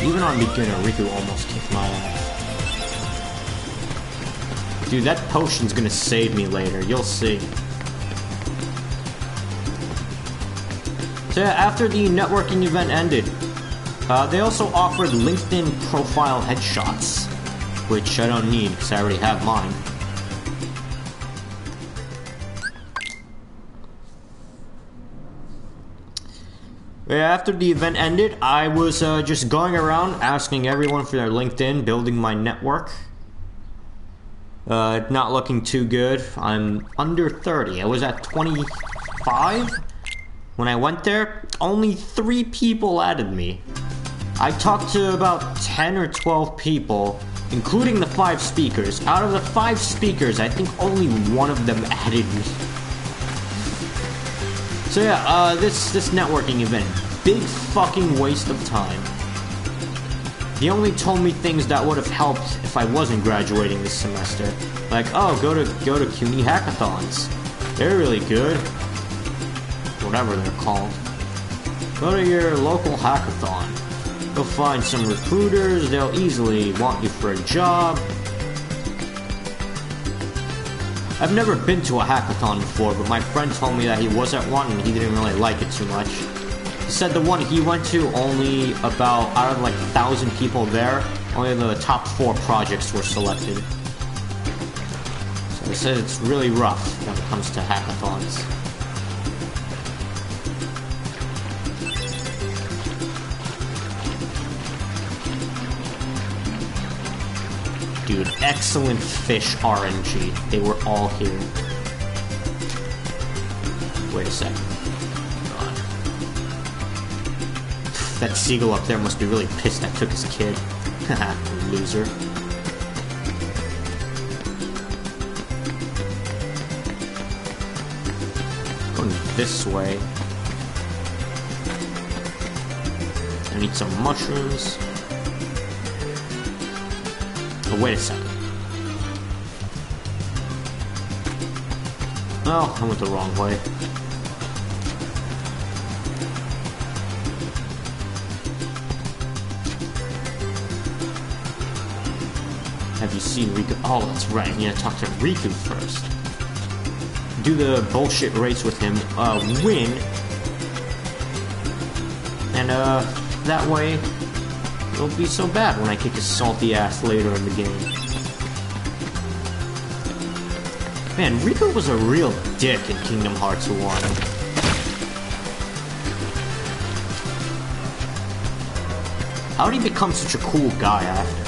Even on beginner, Riku almost kicked my ass. Dude, that potion's gonna save me later. You'll see. So yeah, after the networking event ended, they also offered LinkedIn profile headshots, which I don't need because I already have mine. After the event ended, I was just going around asking everyone for their LinkedIn, building my network. Not looking too good. I'm under 30. I was at 25 when I went there. Only 3 people added me. I talked to about 10 or 12 people, including the 5 speakers. Out of the 5 speakers, I think only one of them added me. So yeah, this networking event, big fucking waste of time. They only told me things that would have helped if I wasn't graduating this semester. Like, oh, go to CUNY hackathons. They're really good. Whatever they're called. Go to your local hackathon. You'll find some recruiters, they'll easily want you for a job. I've never been to a hackathon before, but my friend told me that he was at one and he didn't really like it too much. He said the one he went to, only about, out of like 1,000 people there, only the top 4 projects were selected. So he said it's really rough when it comes to hackathons. Dude, excellent fish RNG. They were all here. Wait a second. God. That seagull up there must be really pissed I took his kid. Haha, loser. Going this way. I need some mushrooms. Oh, wait a second. Oh, I went the wrong way. Have you seen Riku? Oh, that's right. I need to talk to Riku first. Do the bullshit race with him. Win. And, that way, it won't be so bad when I kick his salty ass later in the game. Man, Riku was a real dick in Kingdom Hearts 1. How did he become such a cool guy after?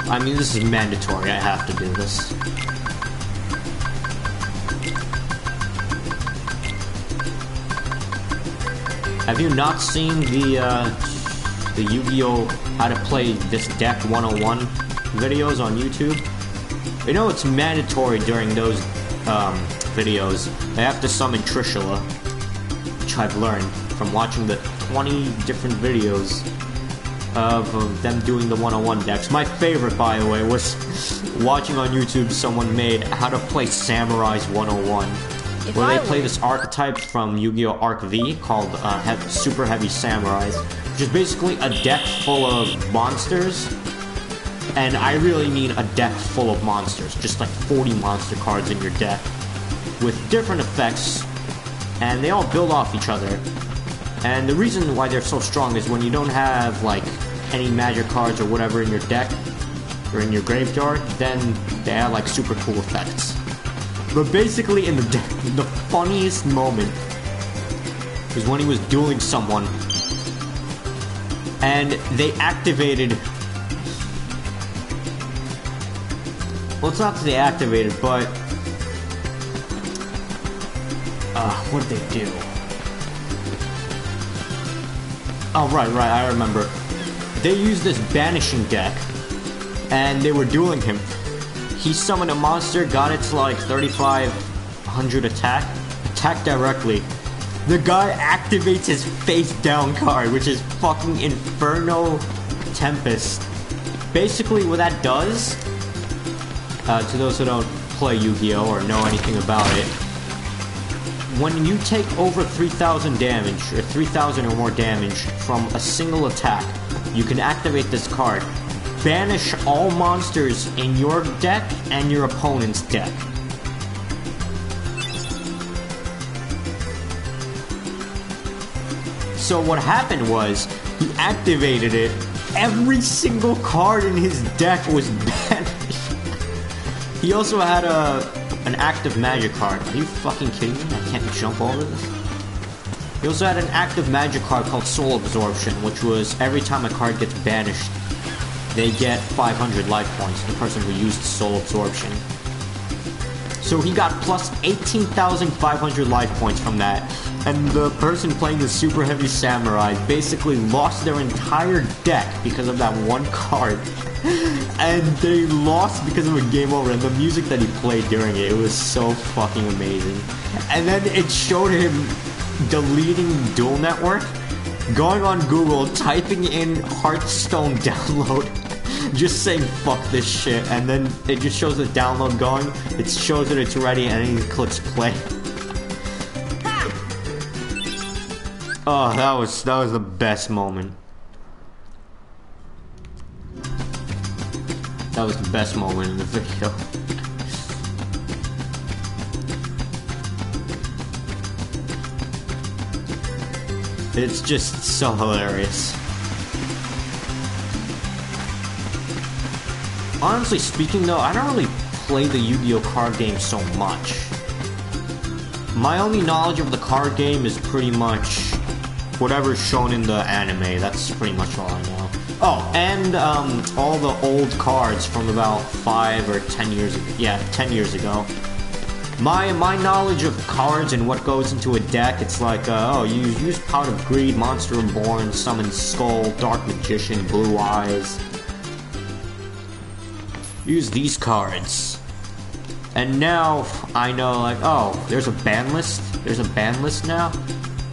I mean, this is mandatory. I have to do this. Have you not seen the Yu-Gi-Oh! How to play this deck 101 videos on YouTube? You know it's mandatory during those videos. They have to summon Trishula, which I've learned from watching the 20 different videos of them doing the 101 decks. My favorite, by the way, was watching on YouTube someone made How to Play Samurais 101. Where they play this archetype from Yu-Gi-Oh! Arc V called Super Heavy Samurais, which is basically a deck full of monsters. And I really mean a deck full of monsters, just like 40 monster cards in your deck, with different effects, and they all build off each other. And the reason why they're so strong is when you don't have, like, any magic cards or whatever in your deck, or in your graveyard, then they have, like, super cool effects. But basically, in the deck, the funniest moment was when he was dueling someone, and they activated... Well, it's not that they activated, but... what did they do? Oh, right, I remember. They used this banishing deck, and they were dueling him. He summoned a monster, got it to like 3,500 attack directly. The guy activates his face down card, which is fucking Inferno Tempest. Basically what that does, to those who don't play Yu-Gi-Oh! Or know anything about it, when you take over 3,000 damage, or 3,000 or more damage from a single attack, you can activate this card. Banish all monsters in your deck and your opponent's deck. So what happened was, he activated it, every single card in his deck was banished. He also had an active magic card. Are you fucking kidding me? I can't jump over this? He also had an active magic card called Soul Absorption, which was every time a card gets banished, they get 500 life points, the person who used Soul Absorption. So he got plus 18,500 life points from that, and the person playing the Super Heavy Samurai basically lost their entire deck because of that one card. And they lost because of a game over, and the music that he played during it was so fucking amazing. And then it showed him deleting Duel Network, going on Google, typing in Hearthstone download, just saying fuck this shit, and then it just shows the download going, it shows that it's ready, and then he clicks play. Oh, that was the best moment. That was the best moment in the video. It's just so hilarious. Honestly speaking though, I don't really play the Yu-Gi-Oh! Card game so much. My only knowledge of the card game is pretty much whatever's shown in the anime. That's pretty much all I know. Oh, and all the old cards from about 5 or 10 years ago. Yeah, 10 years ago. My knowledge of cards and what goes into a deck, it's like, oh, you use Pout of Greed, Monster Reborn, Summon Skull, Dark Magician, Blue Eyes. Use these cards. And now, I know, like, oh, there's a ban list? There's a ban list now?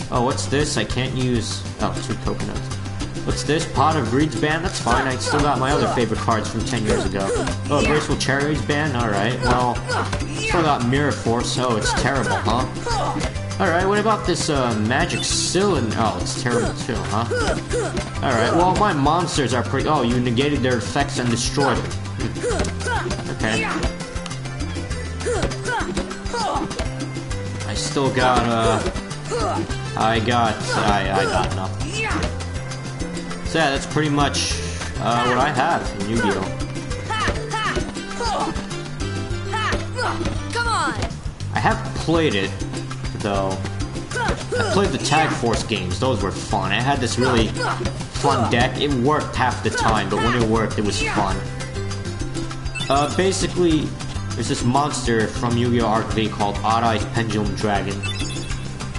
Oh, what's this? I can't use... Oh, 2 coconuts. What's this? Pot of Greed's banned? That's fine, I still got my other favorite cards from 10 years ago. Oh, Graceful Chariot's banned? Alright, well... Still got Mirror Force. Oh, it's terrible, huh? Alright, what about this, Magic Cylinder? Oh, it's terrible too, huh? Alright, well, my monsters are pretty... Oh, you negated their effects and destroyed them. Okay. I still got, I got nothing. So yeah, that's pretty much, what I have in Yu-Gi-Oh! Come on! I have played it, though. I played the Tag Force games, those were fun. I had this really fun deck. It worked half the time, but when it worked, it was fun. Basically, there's this monster from Yu-Gi-Oh! Arcade called Odd-Eye's Pendulum Dragon.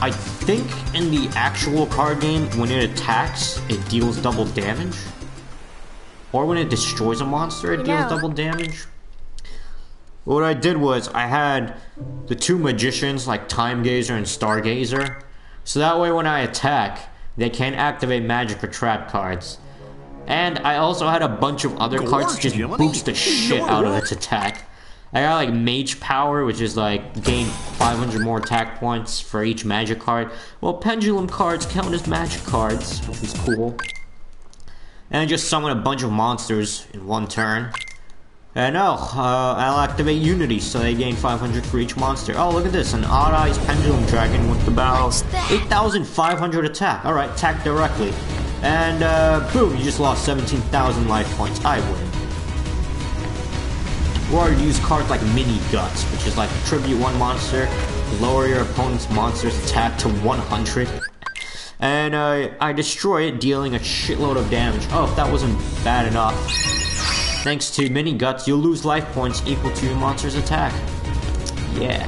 I think in the actual card game, when it attacks, it deals double damage. Or when it destroys a monster, it deals double damage. What I did was, I had the two magicians, like Time Gazer and Stargazer. So that way when I attack, they can't activate magic or trap cards. And I also had a bunch of other cards just boost the shit out of its attack. I got like Mage Power, which is like gain 500 more attack points for each magic card. Well, Pendulum cards count as magic cards, which was cool. And I just summoned a bunch of monsters in one turn. And I'll activate Unity, so they gain 500 for each monster. Oh, look at this, an Odd-Eye's Pendulum Dragon with about 8,500 attack. Alright, attack directly. And, boom, you just lost 17,000 life points. I win. Or use cards like Mini Guts, which is like tribute one monster, lower your opponent's monster's attack to 100. And, I destroy it, dealing a shitload of damage. Oh, if that wasn't bad enough. Thanks to Mini Guts, you'll lose life points equal to your monster's attack. Yeah.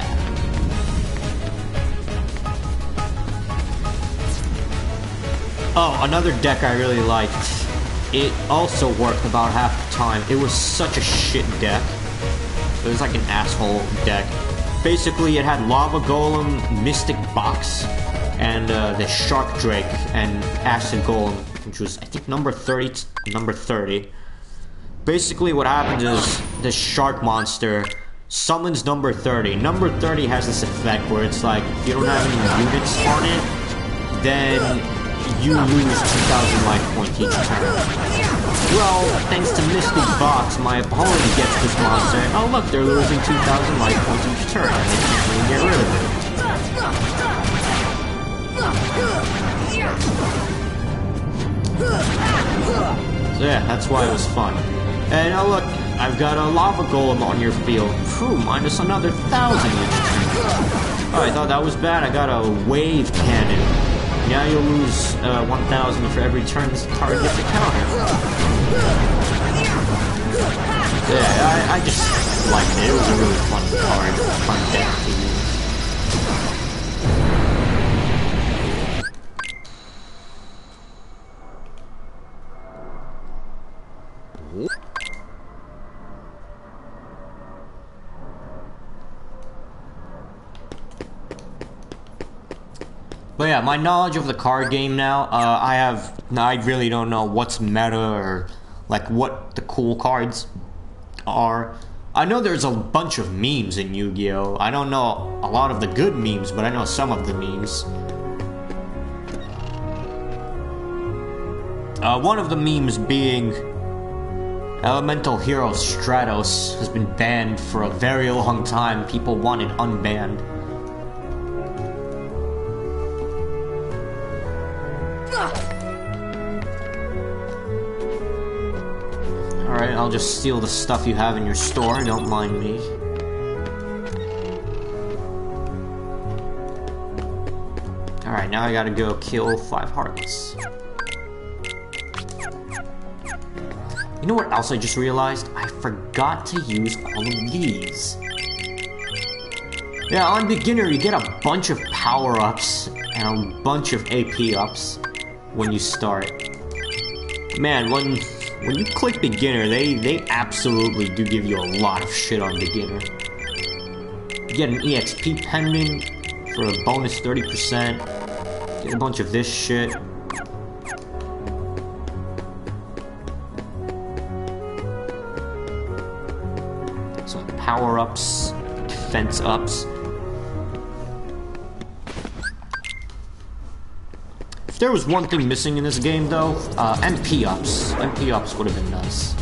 Oh, another deck I really liked. It also worked about half the time. It was such a shit deck. It was like an asshole deck. Basically, it had Lava Golem, Mystic Box, and the Shark Drake and Acid Golem, which was, I think, number 30 to number 30. Basically, what happens is this shark monster summons number 30. Number 30 has this effect where it's like, if you don't have any units on it, then you lose 2,000 life points each turn. Well, thanks to Mystic Box, my opponent gets this monster, and oh look, they're losing 2,000 life points each turn, and they can't really get rid of it. So yeah, that's why it was fun. And oh look, I've got a Lava Golem on your field. Phew, minus another 1,000 each turn. Oh, I thought that was bad. I got a Wave Cannon. Now you'll lose 1,000 for every turn this target gets a counter. Yeah, I just liked it. It was a really fun card, fun deck to use. But yeah, my knowledge of the card game now, I really don't know what's meta or like what the cool cards are. I know there's a bunch of memes in Yu-Gi-Oh! I don't know a lot of the good memes, but I know some of the memes. One of the memes being Elemental Hero Stratos has been banned for a very long time. People want it unbanned. Alright, I'll just steal the stuff you have in your store, don't mind me. Alright, now I gotta go kill 5 hearts. You know what else I just realized? I forgot to use all of these. Yeah, on beginner you get a bunch of power-ups and a bunch of AP ups when you start. Man, when you click beginner, they absolutely do give you a lot of shit on beginner. You get an EXP pendant for a bonus 30%. Get a bunch of this shit. Some power-ups, defense ups. If there was one thing missing in this game, though, MP ups. MP ups would have been nice.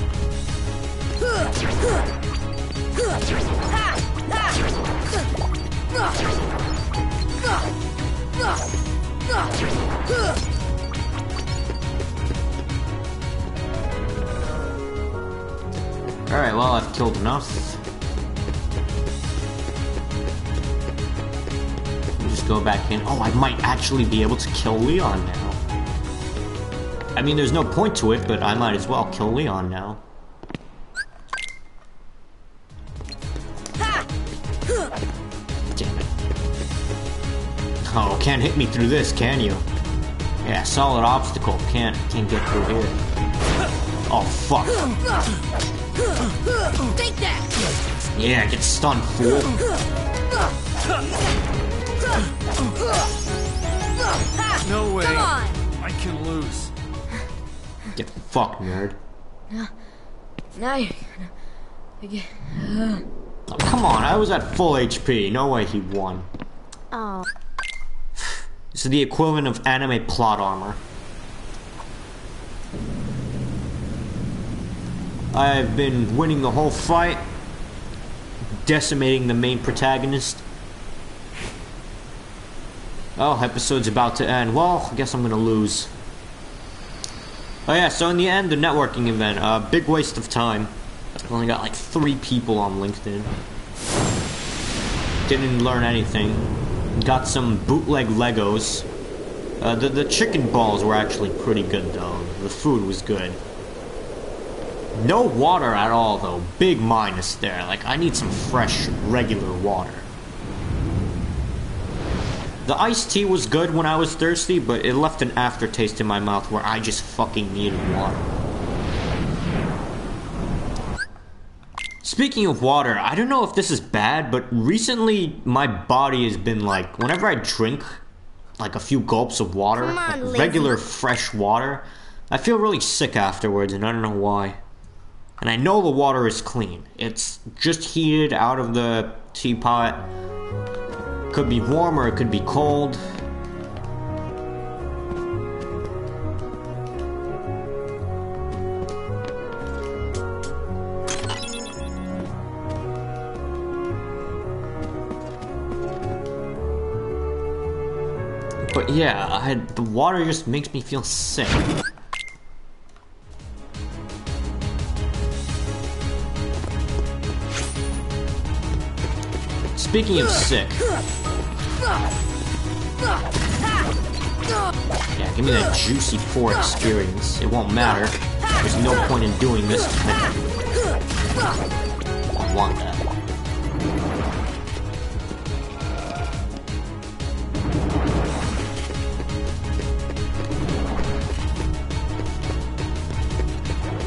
Alright, well, I've killed enough. Just go back in. Oh, I might actually be able to kill Leon now. I mean, there's no point to it, but I might as well kill Leon now. Oh, can't hit me through this, can you? Yeah, solid obstacle. Can't get through here. Oh, fuck. Take that! Yeah, get stunned, fool. No way. Come on! I can lose. Get fucked, nerd. Now you're gonna get... Oh, come on, I was at full HP. No way he won. Oh. This is the equivalent of anime plot armor. I've been winning the whole fight, decimating the main protagonist. Oh, episode's about to end. Well, I guess I'm gonna lose. Oh yeah, so in the end, the networking event, big waste of time. Only got like 3 people on LinkedIn. Didn't learn anything. Got some bootleg Legos. The chicken balls were actually pretty good though. The food was good. No water at all though. Big minus there. Like, I need some fresh, regular water. The iced tea was good when I was thirsty, but it left an aftertaste in my mouth where I just fucking needed water. Speaking of water, I don't know if this is bad, but recently my body has been like, whenever I drink like a few gulps of water, Come on, like regular fresh water, I feel really sick afterwards, and I don't know why. And I know the water is clean. It's just heated out of the teapot. Could be warm or it could be cold. But yeah, the water just makes me feel sick. Speaking of sick. Yeah, give me that juicy 4 experience. It won't matter. There's no point in doing this. I want that.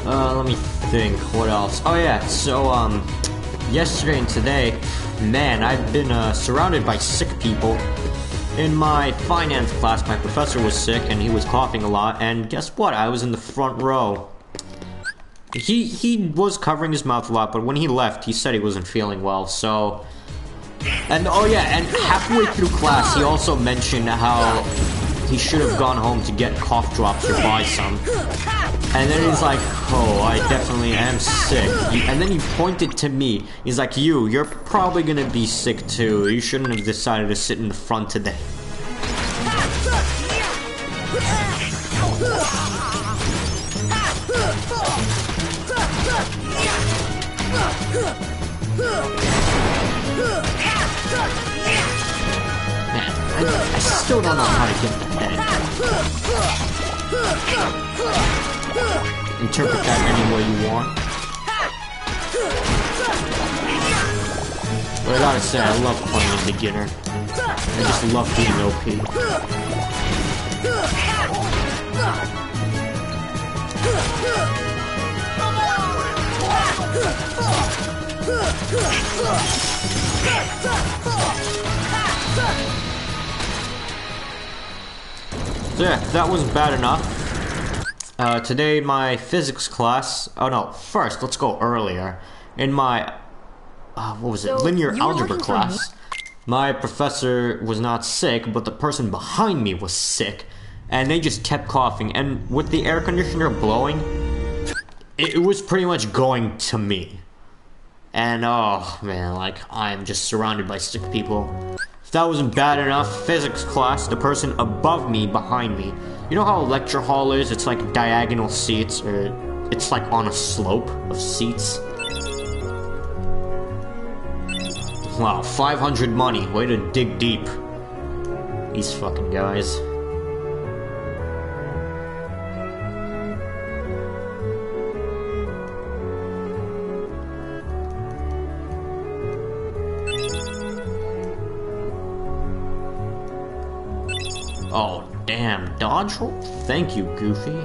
Let me think. What else? Oh yeah, so, yesterday and today, man, I've been, surrounded by sick people. In my finance class, my professor was sick, and he was coughing a lot, and guess what? I was in the front row. He was covering his mouth a lot, but when he left, he said he wasn't feeling well, so... And, oh yeah, and halfway through class, he also mentioned how he should have gone home to get cough drops or buy some. And then he's like, oh, I definitely am sick. And then he pointed to me. He's like, you're probably gonna be sick too. You shouldn't have decided to sit in the front today. Man, I still don't know how to get that head. Interpret that any way you want. But I gotta say, I love playing a beginner. I just love being OP. So yeah, that wasn't bad enough. Today in my physics class, oh no, first, let's go earlier. In my, what was it, linear algebra class, my professor was not sick, but the person behind me was sick, and they just kept coughing, and with the air conditioner blowing, it was pretty much going to me. And oh man, like, I'm just surrounded by sick people. If that wasn't bad enough, physics class, the person above me, behind me, you know how a lecture hall is? It's like diagonal seats, or it's like on a slope of seats. Wow, 500 money. Way to dig deep. These fucking guys. Oh, damn. Dodge roll? Thank you, Goofy.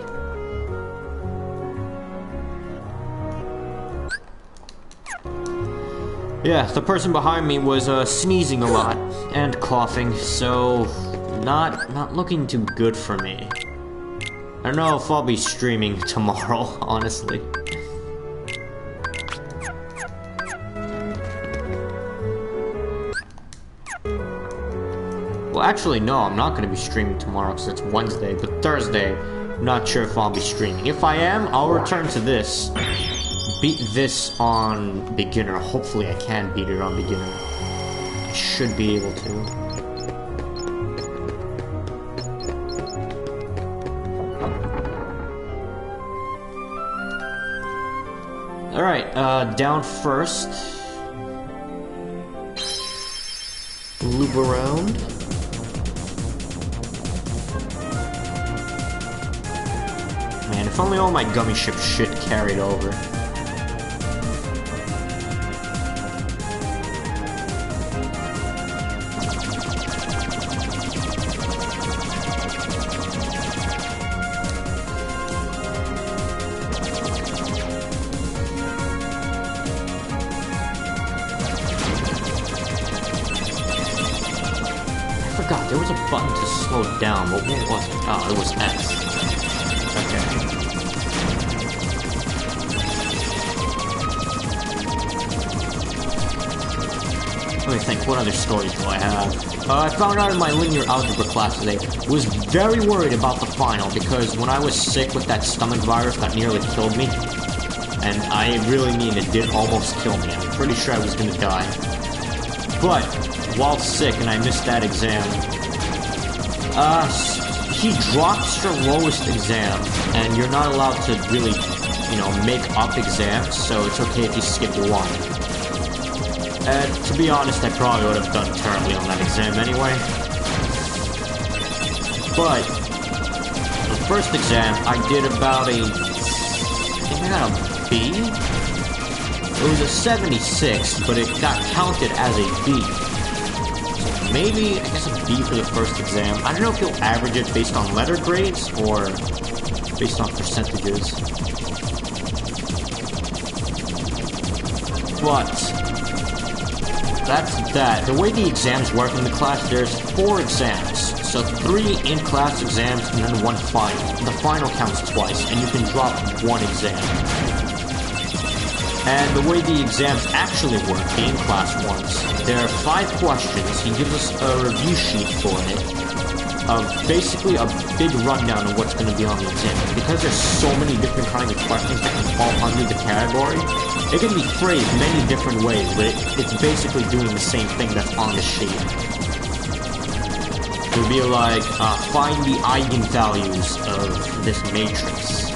Yeah, the person behind me was sneezing a lot and coughing, so not looking too good for me. I don't know if I'll be streaming tomorrow, honestly. Well, actually, no, I'm not going to be streaming tomorrow because it's Wednesday, but Thursday, I'm not sure if I'll be streaming. If I am, I'll return to this. Beat this on beginner. Hopefully I can beat it on beginner. I should be able to. Alright, down first. Loop around. Man, if only all my Gummiship shit carried over. There was a button to slow down, but what was it? Oh, it was X. Okay. Let me think, what other stories do I have? I found out in my linear algebra class today, was very worried about the final, because when I was sick with that stomach virus that nearly killed me, and I really mean it did almost kill me, I'm pretty sure I was gonna die. But, while sick and I missed that exam, he drops your lowest exam, and you're not allowed to really, you know, make up exams, so it's okay if you skip one. To be honest, I probably would have done terribly on that exam anyway. But, the first exam, I did about I think I got a B? It was a 76, but it got counted as a B. Maybe, I guess a B for the first exam. I don't know if you'll average it based on letter grades or based on percentages. But that's that. The way the exams work in the class, there's 4 exams. So 3 in-class exams and then 1 final. The final counts twice, and you can drop 1 exam. And the way the exams actually work, the in-class ones, there are 5 questions. He gives us a review sheet for it, of basically a big rundown of what's going to be on the exam. Because there's so many different kinds of questions that can fall under the category, it can be phrased many different ways, but it's basically doing the same thing that's on the sheet. It would be like, find the eigenvalues of this matrix.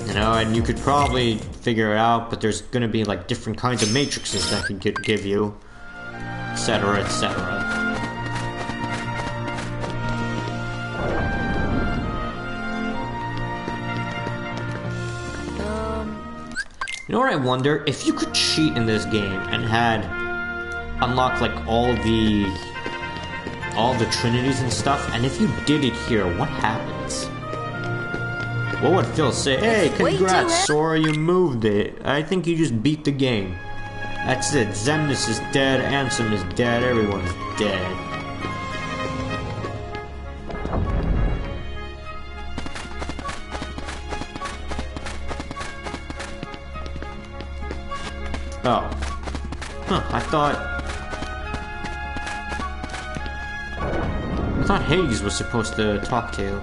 You know, and you could probably figure it out, but there's gonna be like different kinds of matrices that could give you, etc., etc. You know what I wonder? If you could cheat in this game and had unlocked like all the trinities and stuff, and if you did it here, what happens? What would Phil say? Hey, congrats, Sora, you moved it. I think you just beat the game. That's it. Zemnis is dead, Ansem is dead, everyone's dead. Oh. Huh, I thought Hades was supposed to talk to you.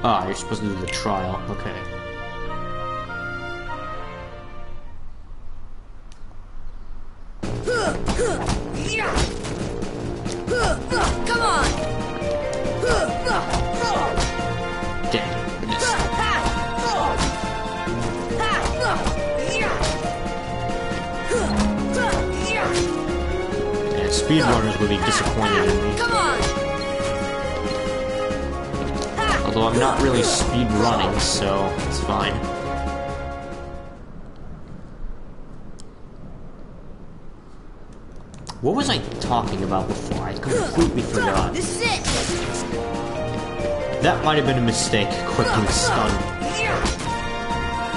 Ah, you're supposed to do the trial. Okay. Come on! Damn. Yeah, speedrunners would be disappointed in me. Come on! Although I'm not really speed running, so it's fine. What was I talking about before? I completely forgot. This is it! That might have been a mistake, clicking stun.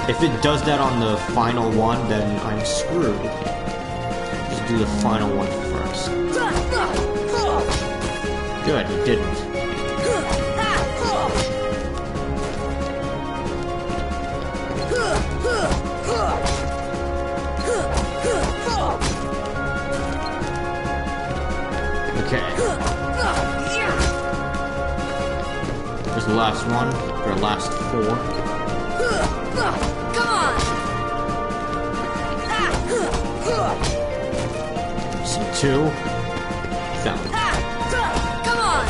If it does that on the final one, then I'm screwed. Just do the final one first. Good, it didn't. Okay. There's the last one, or last 4. Come on! See 2. Found it. Come on!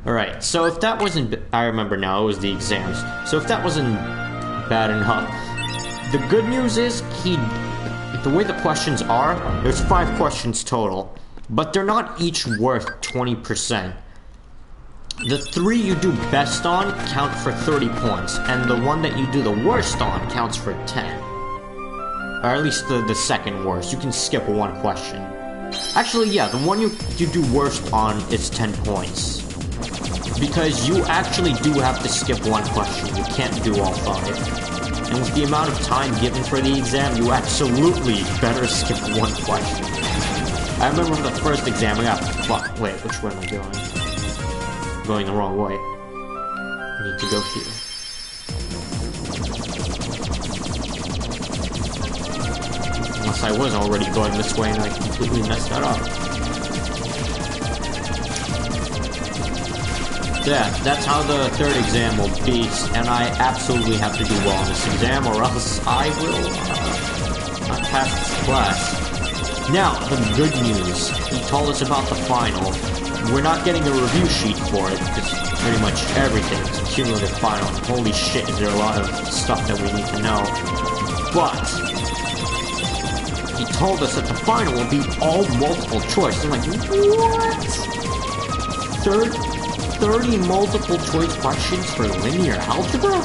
Alright, so if that wasn't... I remember now, it was the exams. So if that wasn't bad enough, the good news is the way the questions are, there's 5 questions total, but they're not each worth 20%. The 3 you do best on count for 30 points, and the one that you do the worst on counts for 10. Or at least the second worst. You can skip 1 question. Actually, yeah, the one you do worst on is 10 points. Because you actually do have to skip 1 question. You can't do all 5. And with the amount of time given for the exam, you absolutely better skip 1 question. I remember the first exam I got... Wait, which way am I going? I'm going the wrong way. I need to go here. Unless I was already going this way and I completely messed that up. Yeah, that's how the 3rd exam will be, and I absolutely have to do well on this exam, or else I will not pass this class. Now, the good news. He told us about the final. We're not getting a review sheet for it, because pretty much everything is a cumulative final. Holy shit, is there a lot of stuff that we need to know. But he told us that the final will be all multiple choice. I'm like, what? 30 multiple choice questions for linear algebra?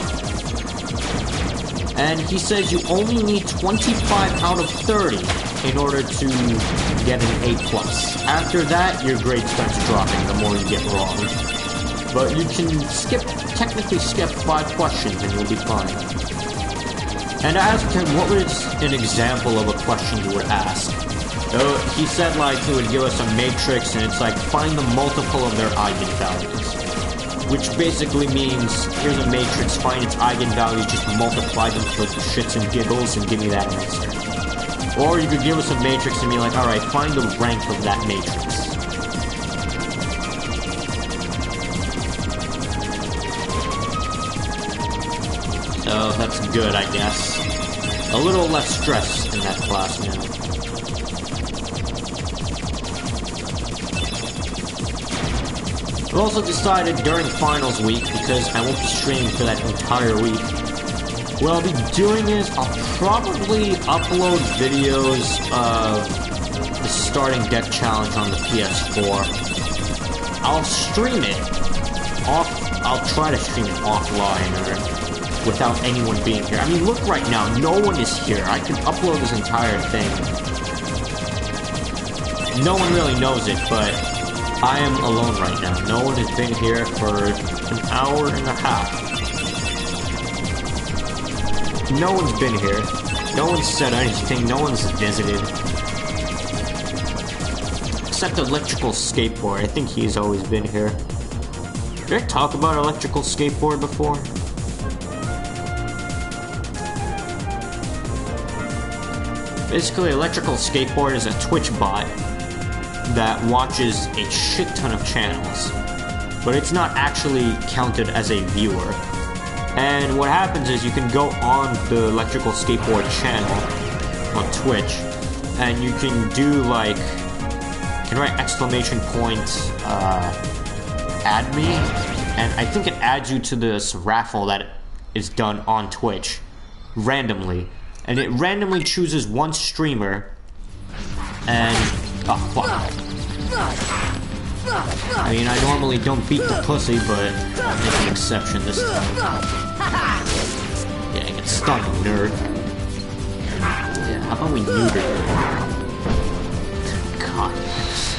And he says you only need 25 out of 30 in order to get an A+. After that, your grade starts dropping the more you get wrong. But you can technically skip 5 questions and you'll be fine. And I asked him what was an example of a question you would ask. He said like he would give us a matrix and it's like find the multiple of their eigenvalues. Which basically means here's a matrix, find its eigenvalues, just multiply them for shits and giggles and give me that answer. Or you could give us a matrix and be like, alright, find the rank of that matrix. So that's good, I guess. A little less stress in that class now. I've also decided during finals week, because I won't be streaming for that entire week, what I'll be doing is I'll probably upload videos of the starting deck challenge on the PS4. I'll stream it I'll try to stream it offline or without anyone being here. I mean, look right now, no one is here. I could upload this entire thing. No one really knows it, but I am alone right now. No one has been here for an hour and a half. No one's been here. No one's said anything. No one's visited. Except Electrical Skateboard. I think he's always been here. Did I talk about Electrical Skateboard before? Basically, Electrical Skateboard is a Twitch bot that watches a shit ton of channels, but it's not actually counted as a viewer. And what happens is you can go on the Electrical Skateboard channel on Twitch, and you can do like, you can write exclamation point, add me, and I think it adds you to this raffle that is done on Twitch randomly, and it randomly chooses one streamer, and oh fuck. I mean, I normally don't beat the pussy, but I'll make an exception this time. Yeah, I get stunned, nerd. How about we neuter her? God.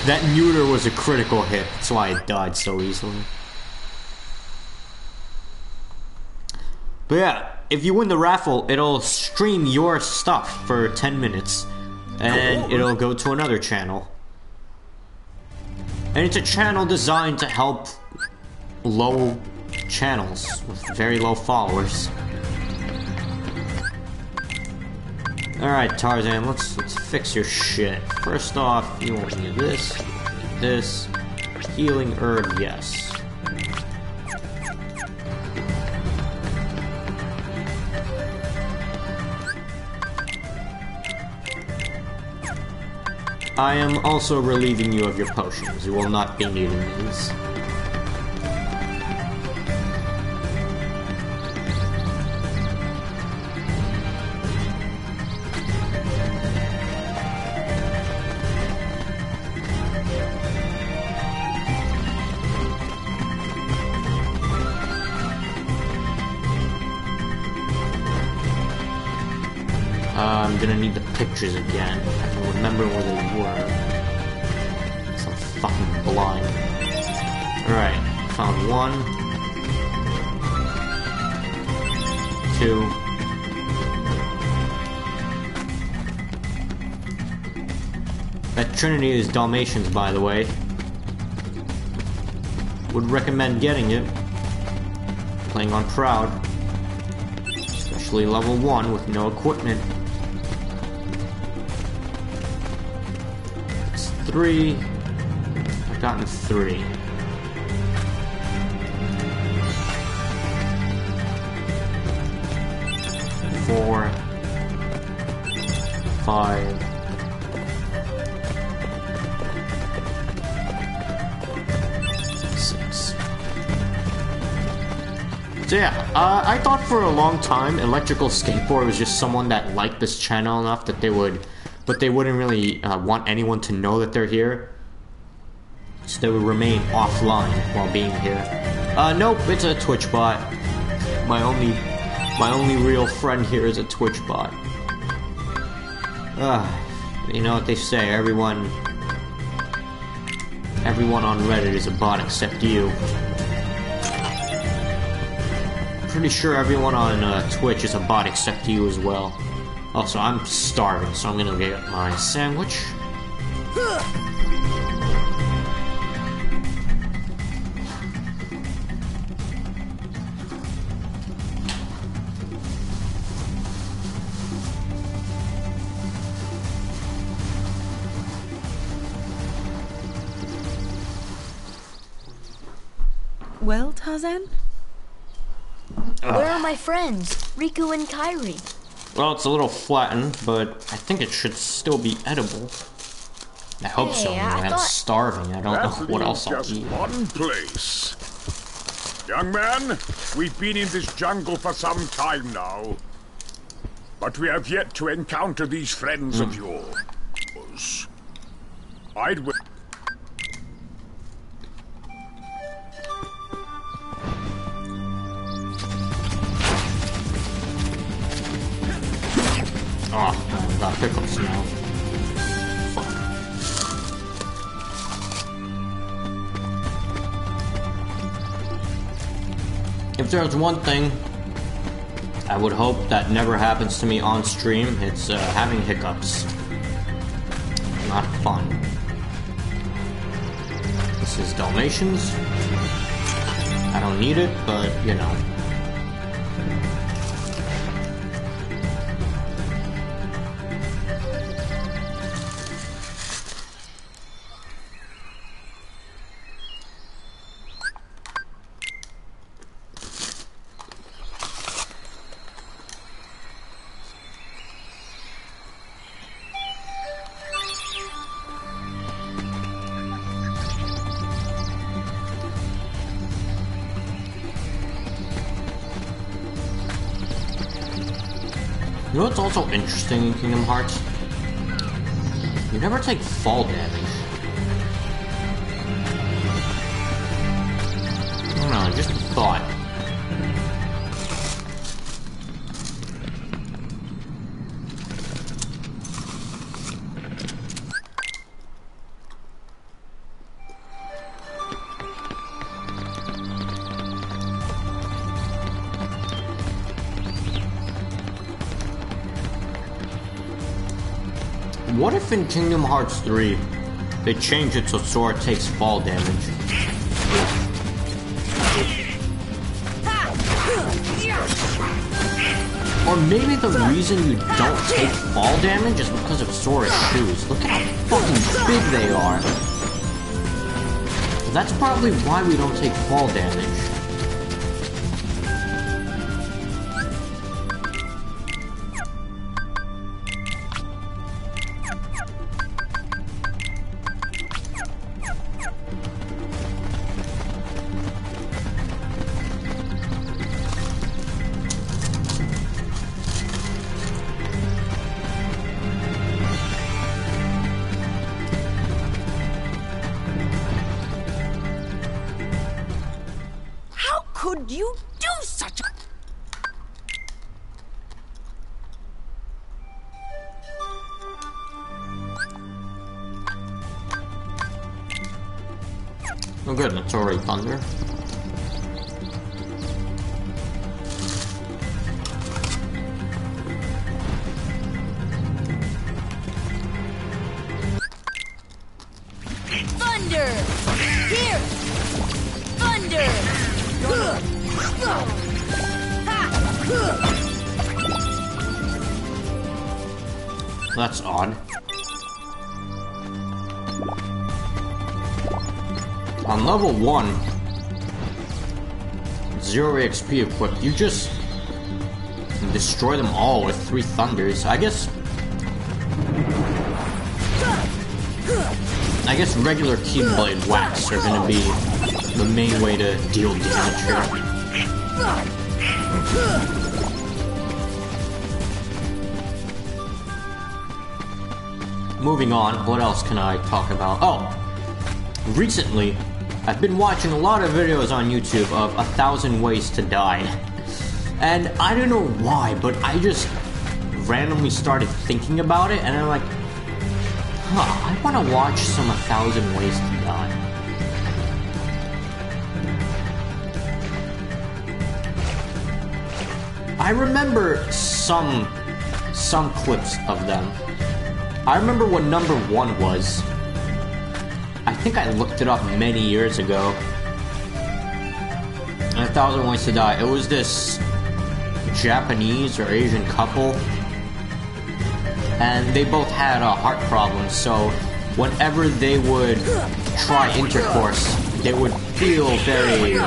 That neuter was a critical hit. That's why it died so easily. But yeah, if you win the raffle, it'll stream your stuff for 10 minutes. And it'll go to another channel. And it's a channel designed to help low channels with very low followers. Alright, Tarzan, let's fix your shit. First off, you won't need this. Healing herb, yes. I am also relieving you of your potions. You will not be needing these. I'm gonna need the pictures again. I can remember where they were. So I'm fucking blind. Alright, found 1, 2. That Trinity is Dalmatians, by the way. Would recommend getting it. Playing on Proud. Especially level 1 with no equipment. 3. I've gotten 3. 4. 5. 6. So yeah, I thought for a long time Electrical Skateboard was just someone that liked this channel enough that they would. But they wouldn't really want anyone to know that they're here. So they would remain offline while being here. Nope, it's a Twitch bot. My only real friend here is a Twitch bot. You know what they say, everyone on Reddit is a bot except you. Pretty sure everyone on Twitch is a bot except you as well. Also, I'm starving, so I'm gonna get my sandwich. Well, Tarzan? Where are my friends, Riku and Kairi? Well, it's a little flattened, but I think it should still be edible. I hope so. I'm starving. I don't know what else I'll eat. One place. Young man, we've been in this jungle for some time now. But we have yet to encounter these friends of yours. I'd wait. Oh, I got pickles now. Fuck. If there's one thing I would hope that never happens to me on stream, it's having hiccups. Not fun. This is Dalmatians. I don't need it, but you know. You know what's also interesting in Kingdom Hearts? You never take fall damage. I don't know, just a thought. What if in Kingdom Hearts 3 they change it so Sora takes fall damage? Or maybe the reason you don't take fall damage is because of Sora's shoes. Look at how fucking big they are. That's probably why we don't take fall damage. Could you do such a... Oh good, it's already thunder. Thunder! Here! Thunder! That's odd. On level 1, 0 XP equipped, you just destroy them all with 3 thunders. I guess regular Keyblade whacks are gonna be the main way to deal damage here. Moving on, what else can I talk about? Oh, recently, I've been watching a lot of videos on YouTube of 1,000 ways to die. And I don't know why, but I just randomly started thinking about it, and I'm like, I want to watch some 1,000 ways to die. I remember some clips of them. I remember what number 1 was. I think I looked it up many years ago. 1,000 Ways to Die. It was this Japanese or Asian couple, and they both had heart problems, so whenever they would try intercourse, they would feel very...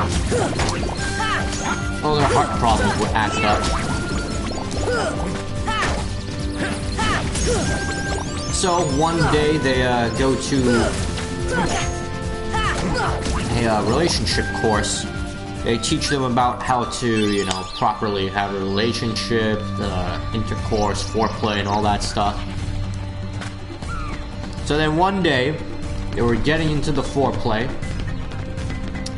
oh, their heart problems would act up. So one day they go to a relationship course. They teach them about how to, you know, properly have a relationship, intercourse, foreplay, and all that stuff. So then one day, they were getting into the foreplay,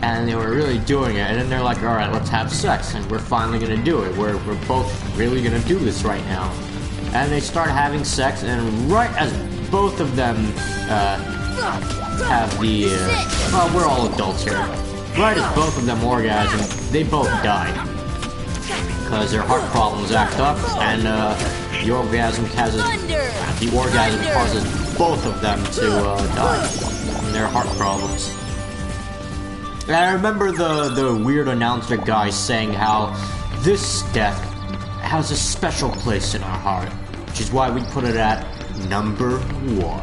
and they were really doing it, and then they're like, alright, let's have sex, and we're finally gonna do it. We're both really gonna do this right now. And they start having sex, and right as both of them have the... well, we're all adults here. Right as both of them orgasm, they both died. Because their heart problems act up, and the orgasm causes both of them to die from their heart problems. And I remember the weird announcer guy saying how this death has a special place in our heart, which is why we put it at number 1.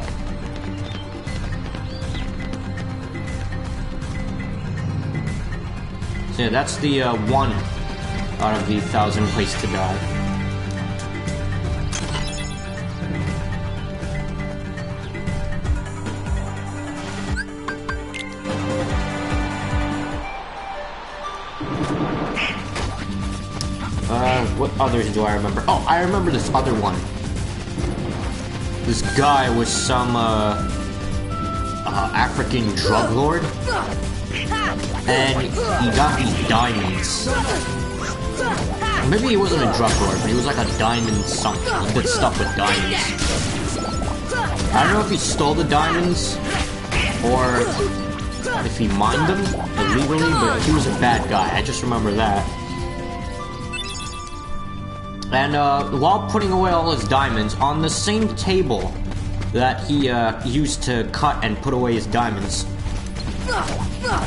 So yeah, that's the 1 out of the 1,000 Ways to Die. What others do I remember? Oh, I remember this other one. This guy was some African drug lord, and he got these diamonds. Maybe he wasn't a drug lord, but he was like a diamond something. He did stuff with diamonds. I don't know if he stole the diamonds or if he mined them illegally, but he was a bad guy. I just remember that. And while putting away all his diamonds, on the same table that he used to cut and put away his diamonds.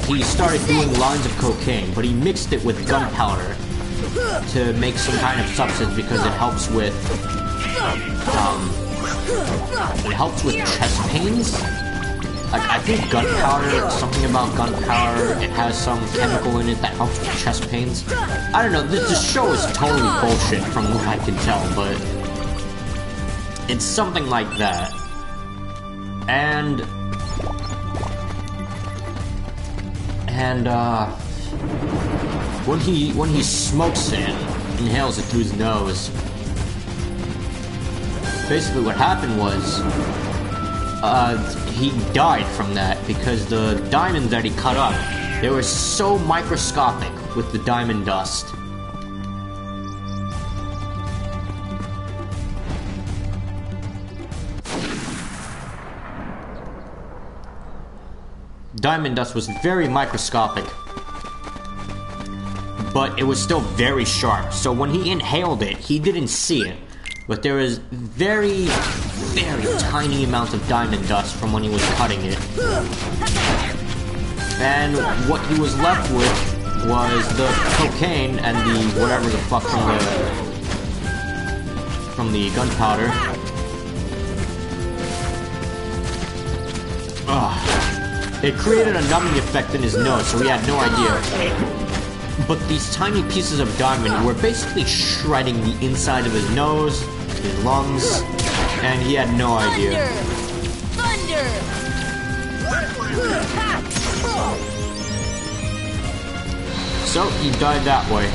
He started doing lines of cocaine, but he mixed it with gunpowder to make some kind of substance because it helps with chest pains. Like, I think gunpowder, something about gunpowder, it has some chemical in it that helps with chest pains. I don't know, this show is totally bullshit from what I can tell, but it's something like that. And when he smokes it, inhales it through his nose, basically what happened was, he died from that because the diamonds that he cut up, they were so microscopic with the diamond dust. Diamond dust was very microscopic, but it was still very sharp, so when he inhaled it, he didn't see it. But there was very, very tiny amounts of diamond dust from when he was cutting it. And what he was left with was the cocaine and the whatever the fuck from the gunpowder. Ugh. It created a numbing effect in his nose, so he had no idea. But these tiny pieces of diamond were basically shredding the inside of his nose, his lungs, and he had no idea. Thunder! So he died that way.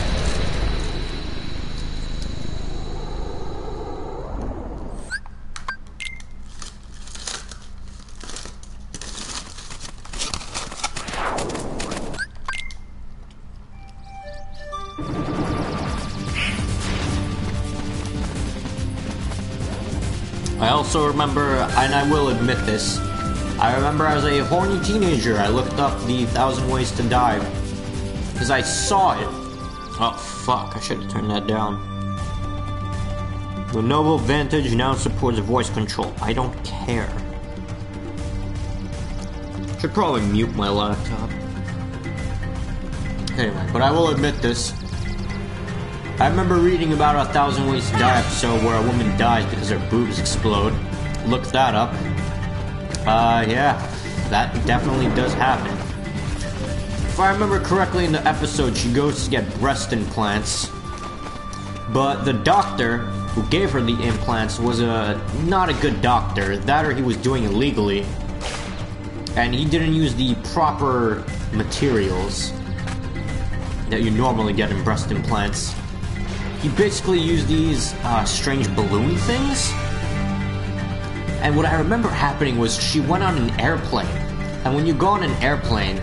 I also remember, and I will admit this, I remember as a horny teenager, I looked up the 1,000 Ways to Die, because I saw it. Oh fuck, I should have turned that down. Lenovo Vantage now supports voice control. I don't care. Should probably mute my laptop. Anyway, but I will admit this. I remember reading about a 1,000 Ways to Die episode where a woman dies because her boobs explode. Look that up. Yeah, that definitely does happen. If I remember correctly in the episode, she goes to get breast implants, but the doctor who gave her the implants was not a good doctor. That or he was doing it illegally, and he didn't use the proper materials that you normally get in breast implants. He basically used these strange balloon things. And what I remember happening was she went on an airplane. And when you go on an airplane,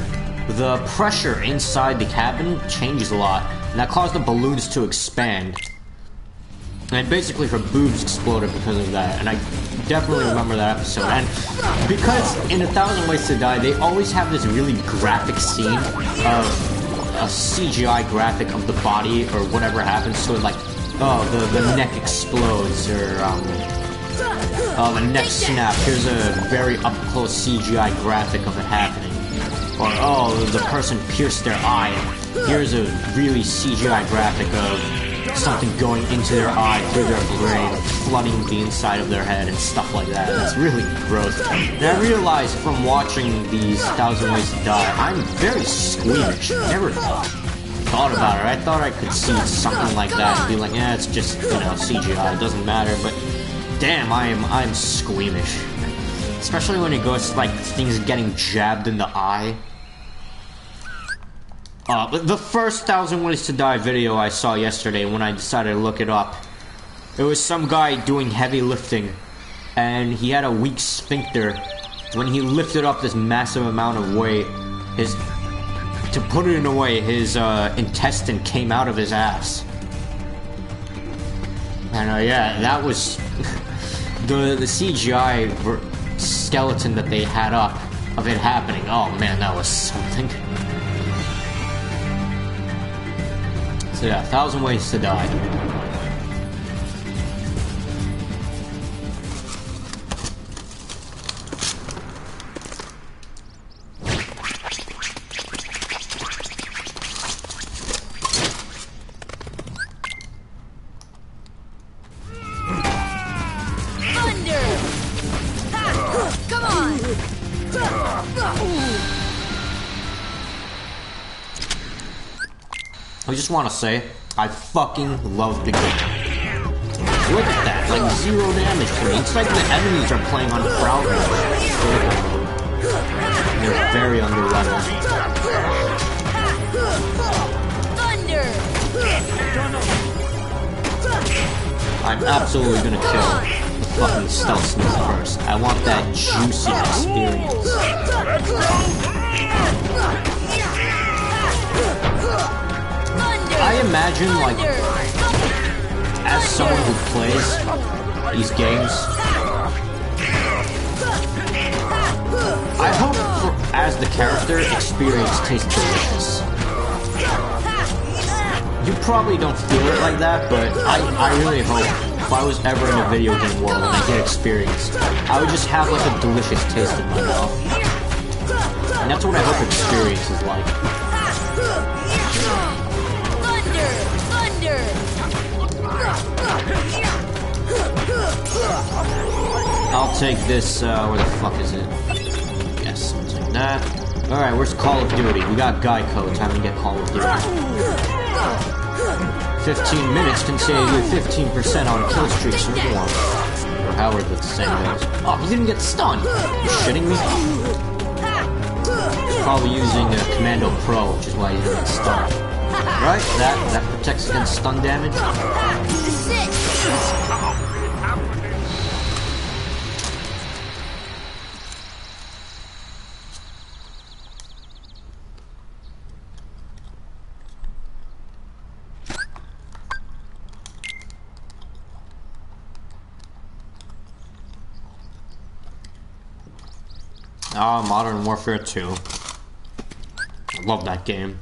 the pressure inside the cabin changes a lot. And that caused the balloons to expand. And basically her boobs exploded because of that. And I definitely remember that episode. And because in 1,000 Ways to Die, they always have this really graphic scene of a CGI graphic of the body or whatever happens, so like, oh, the neck explodes, or the neck snap. Here's a very up-close CGI graphic of it happening. Or, oh, the person pierced their eye. Here's a really CGI graphic of something going into their eye, through their brain, flooding the inside of their head and stuff like that. It's really gross. And I realized from watching these 1,000 Ways to Die, I'm very squeamish. I never thought about it. I thought I could see something like that and be like, yeah, it's just, you know, CGI, it doesn't matter, but damn, I'm squeamish. Especially when it goes to, like, things getting jabbed in the eye. The first 1,000 Ways to Die video I saw yesterday when I decided to look it up, it was some guy doing heavy lifting, and he had a weak sphincter. When he lifted up this massive amount of weight, to put it in a way, his intestine came out of his ass. And yeah, that was the CGI skeleton that they had up of it happening. Oh man, that was something. So yeah, 1,000 Ways to Die. I just want to say, I fucking love the game. Look at that, like 0 damage to me. It's like the enemies are playing on crowd mode. They're very underleveled. Thunder! I'm absolutely gonna kill the fucking stealth sneak first. I want that juicy experience. I imagine, like, as someone who plays these games, I hope as the character, experience tastes delicious. You probably don't feel it like that, but I really hope if I was ever in a video game world and I get experience, I would just have like a delicious taste in my mouth. And that's what I hope experience is like. I'll take this, where the fuck is it? Yes, I'll take that. Alright, where's Call of Duty? We got Geico, time to get Call of Duty. 15 minutes can save you 15% on kill streaks or more. Or however the saying goes. Oh, he didn't get stunned! You shitting me? He's probably using a Commando Pro, which is why he didn't get stunned. Right? That protects against stun damage? Ah, Modern Warfare 2. I love that game.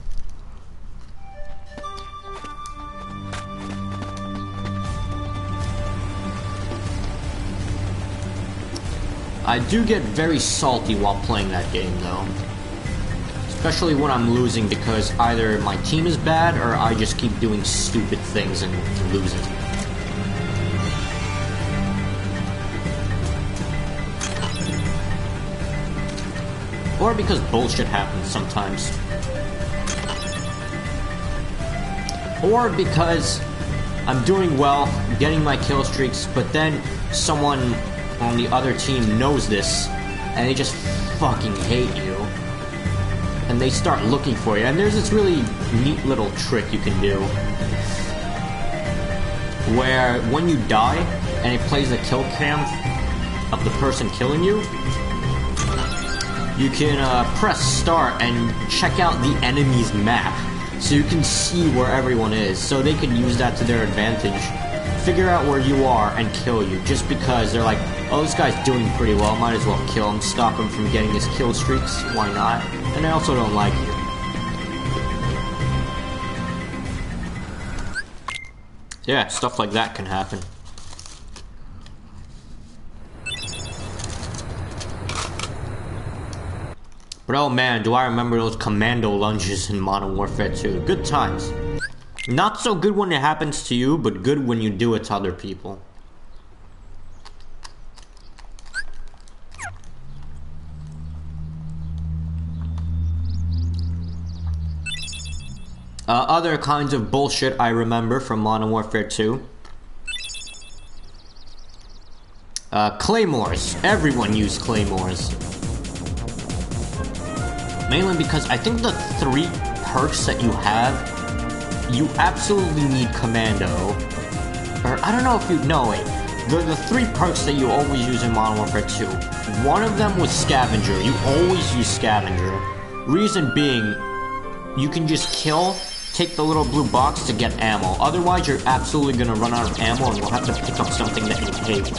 I do get very salty while playing that game, though. Especially when I'm losing because either my team is bad or I just keep doing stupid things and losing. Or because bullshit happens sometimes. Or because I'm doing well, getting my kill streaks, but then someone on the other team knows this, and they just fucking hate you. And they start looking for you, and there's this really neat little trick you can do. Where when you die, and it plays a kill cam of the person killing you, you can press start and check out the enemy's map, so you can see where everyone is, so they can use that to their advantage. Figure out where you are and kill you, just because they're like, oh, this guy's doing pretty well, might as well kill him, stop him from getting his kill streaks, why not? And I also don't like you. Yeah, stuff like that can happen. But oh man, do I remember those commando lunges in Modern Warfare 2. Good times. Not so good when it happens to you, but good when you do it to other people. Other kinds of bullshit I remember from Modern Warfare 2. Claymores. Everyone used claymores. Mainly because I think the 3 perks that you have, you absolutely need Commando. Or, I don't know if you... No, wait. The 3 perks that you always use in Modern Warfare 2. One of them was Scavenger. You always use Scavenger. Reason being, you can just kill, take the little blue box to get ammo. Otherwise, you're absolutely gonna run out of ammo and you'll have to pick up something that you hate.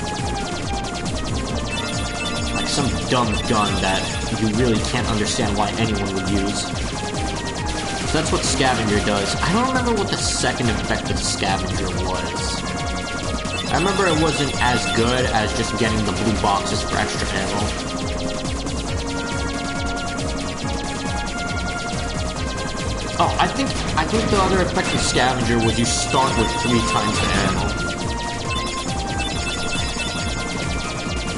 Like some dumb gun that you really can't understand why anyone would use. So that's what Scavenger does. I don't remember what the second effect of Scavenger was. I remember it wasn't as good as just getting the blue boxes for extra ammo. Oh, I think the other effect of Scavenger was you start with 3 times the ammo.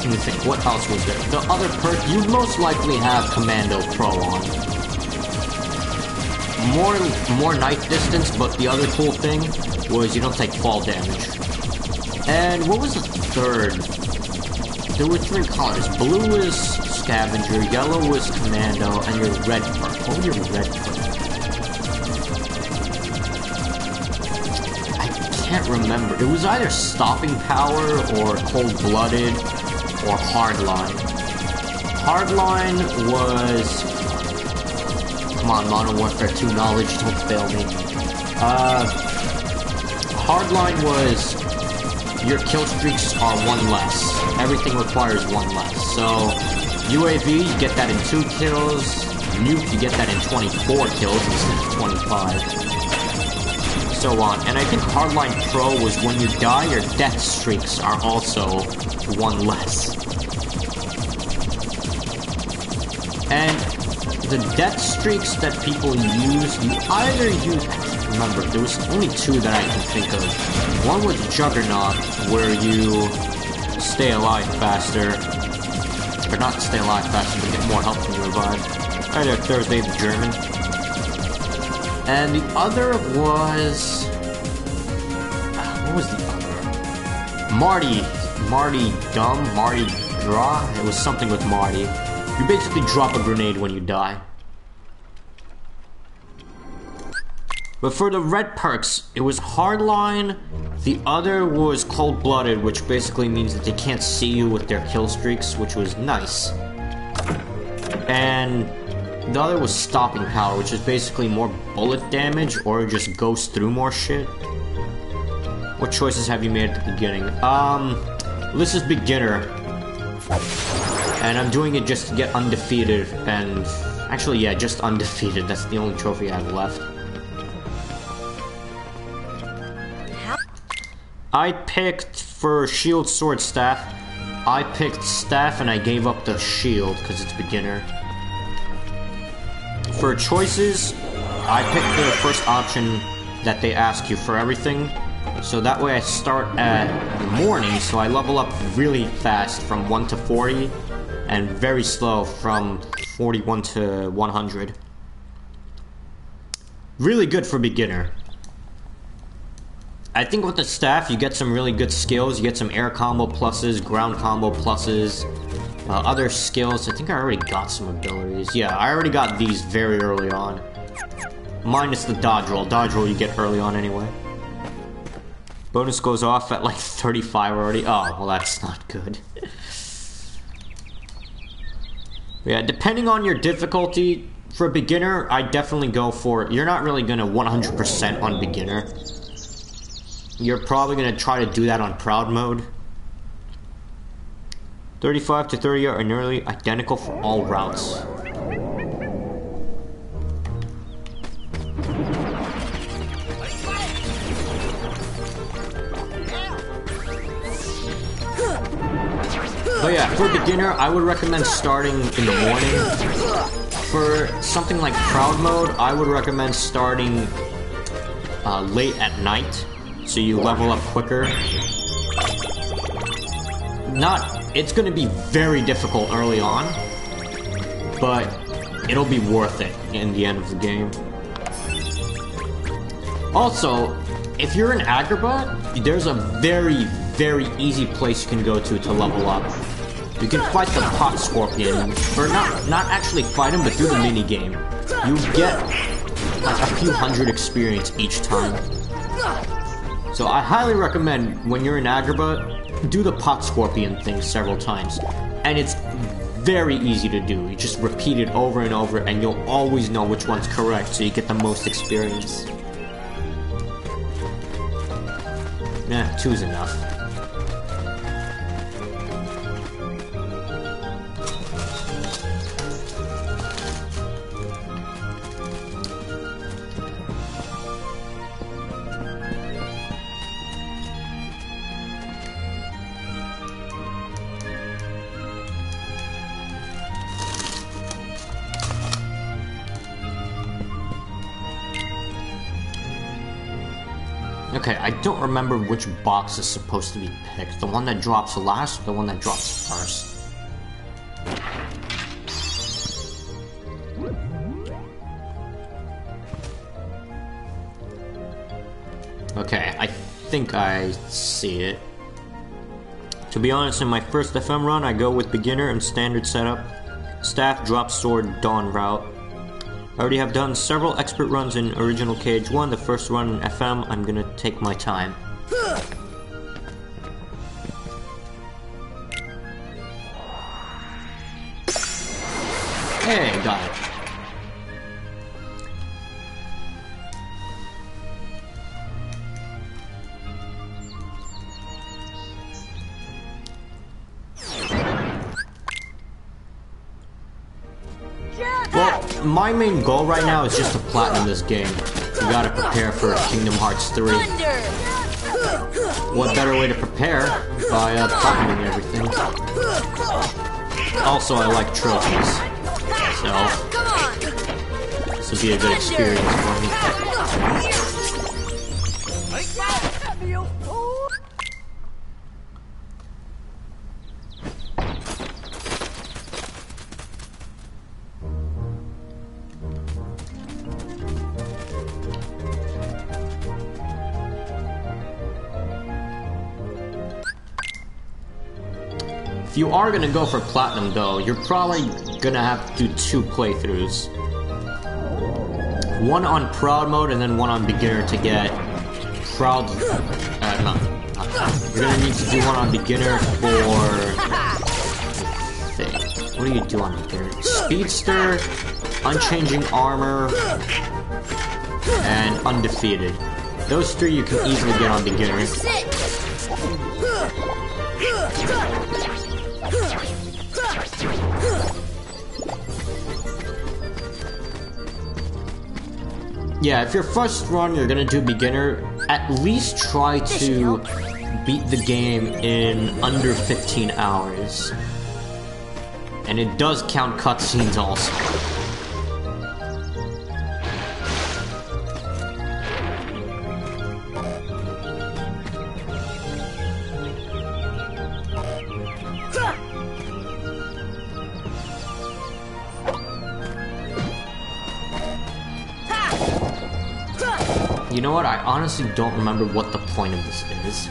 trying to think, what else was there? The other perk, you'd most likely have Commando Pro on. More knife distance, but the other cool thing was you don't take fall damage. And what was the third? There were 3 colors. Blue was Scavenger, yellow was Commando, and your red perk. What was your red perk? I can't remember. It was either Stopping Power or Cold-Blooded or Hardline. Hardline was... Come on, Modern Warfare 2 knowledge, don't fail me. Hardline was... Your kill streaks are 1 less. Everything requires 1 less. So, UAV, you get that in 2 kills. Nuke, you get that in 24 kills instead of 25. So on. And I think Hardline Pro was when you die, your death streaks are also 1 less. And the death streaks that people use, you either use... Remember, there was only 2 that I can think of. One was Juggernaut, where you stay alive faster. Or not stay alive faster, but get more health when you revive. Hi there, Thursday the German. And the other was... What was the other? Marty Draw? It was something with Marty. You basically drop a grenade when you die. But for the red perks, it was Hardline, the other was Cold-Blooded, which basically means that they can't see you with their kill streaks, which was nice. And the other was Stopping Power, which is basically more bullet damage, or just goes through more shit. What choices have you made at the beginning? This is beginner. And I'm doing it just to get undefeated, and... Actually, yeah, just undefeated, that's the only trophy I have left. I picked, for shield, sword, staff, I picked staff and I gave up the shield because it's beginner. For choices, I picked the first option that they ask you for everything. So that way I start at the morning, so I level up really fast from 1 to 40, and very slow from 41 to 100. Really good for beginner. I think with the staff, you get some really good skills. You get some air combo pluses, ground combo pluses, other skills. I think I already got some abilities. Yeah, I already got these very early on. Minus the dodge roll. Dodge roll you get early on anyway. Bonus goes off at like 35 already. Oh, well that's not good. Yeah, depending on your difficulty, for a beginner, I definitely go for... You're not really gonna 100% on beginner. You're probably going to try to do that on proud mode. 35 to 30 are nearly identical for all routes. But yeah, for beginner, I would recommend starting in the morning. For something like proud mode, I would recommend starting late at night. So you level up quicker. It's gonna be very difficult early on, but it'll be worth it in the end of the game. Also, if you're in Agrabah, there's a very, very easy place you can go to level up. You can fight the pot scorpion, or not actually fight him, but do the mini game. You get like a few hundred experience each time. So I highly recommend, when you're in Agrabah, do the pot scorpion thing several times. And it's very easy to do. You just repeat it over and over, and you'll always know which one's correct, so you get the most experience. Nah, 2's enough. Okay, I don't remember which box is supposed to be picked. The one that drops last or the one that drops first? Okay, I think I see it. To be honest, in my first FM run, I go with beginner and standard setup. Staff, drop sword, dawn route. I already have done several expert runs in original KH1. The first run in FM, I'm gonna take my time. Hey, got it. Well, my main goal right now is just to platinum this game. We gotta prepare for Kingdom Hearts 3. What better way to prepare by platinuming everything? Also, I like trophies, so this will be a good experience for me. If you are gonna go for platinum though, you're probably gonna have to do 2 playthroughs. One on proud mode and then one on beginner to get proud, you're gonna need to do one on beginner for, what do you do on beginner? Speedster, Unchanging Armor, and Undefeated. Those 3 you can easily get on beginner. Yeah, if your first run you're gonna do beginner, at least try to beat the game in under 15 hours. And it does count cutscenes also. You know what? I honestly don't remember what the point of this is.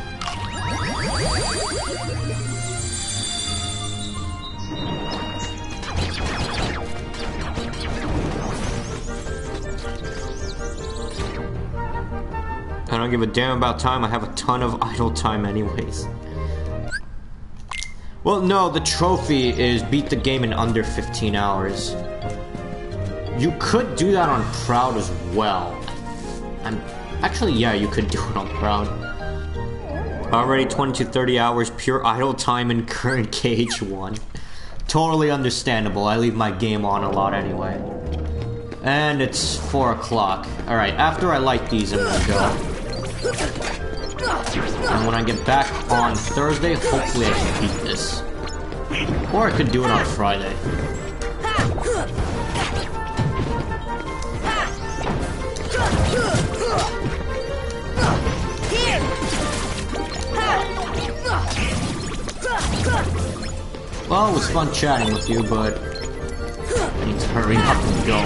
I don't give a damn about time. I have a ton of idle time anyways. Well, no, the trophy is beat the game in under 15 hours. You could do that on Proud as well. Actually, yeah, you could do it on Proud. Already 20 to 30 hours pure idle time in current KH1. Totally understandable. I leave my game on a lot anyway. And it's 4 o'clock. Alright, after I light these, I'm gonna go. And when I get back on Thursday, hopefully I can beat this. Or I could do it on Friday. Well, it was fun chatting with you, but I need to hurry up and go.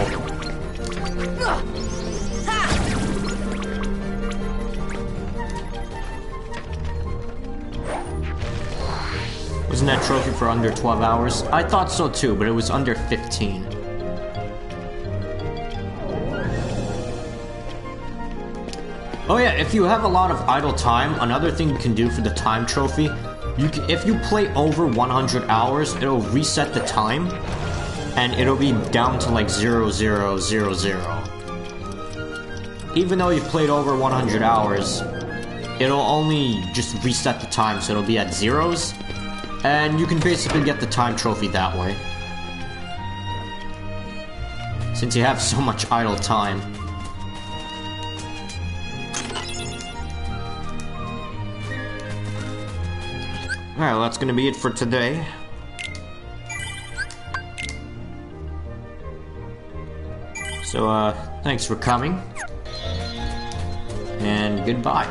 Wasn't that trophy for under 12 hours? I thought so too, but it was under 15. Oh yeah, if you have a lot of idle time, another thing you can do for the time trophy, if you play over 100 hours, it'll reset the time, and it'll be down to like 0000. Even though you've played over 100 hours, it'll only just reset the time, so it'll be at zeros, and you can basically get the time trophy that way. Since you have so much idle time. Alright, well, that's gonna be it for today. So, thanks for coming. And goodbye.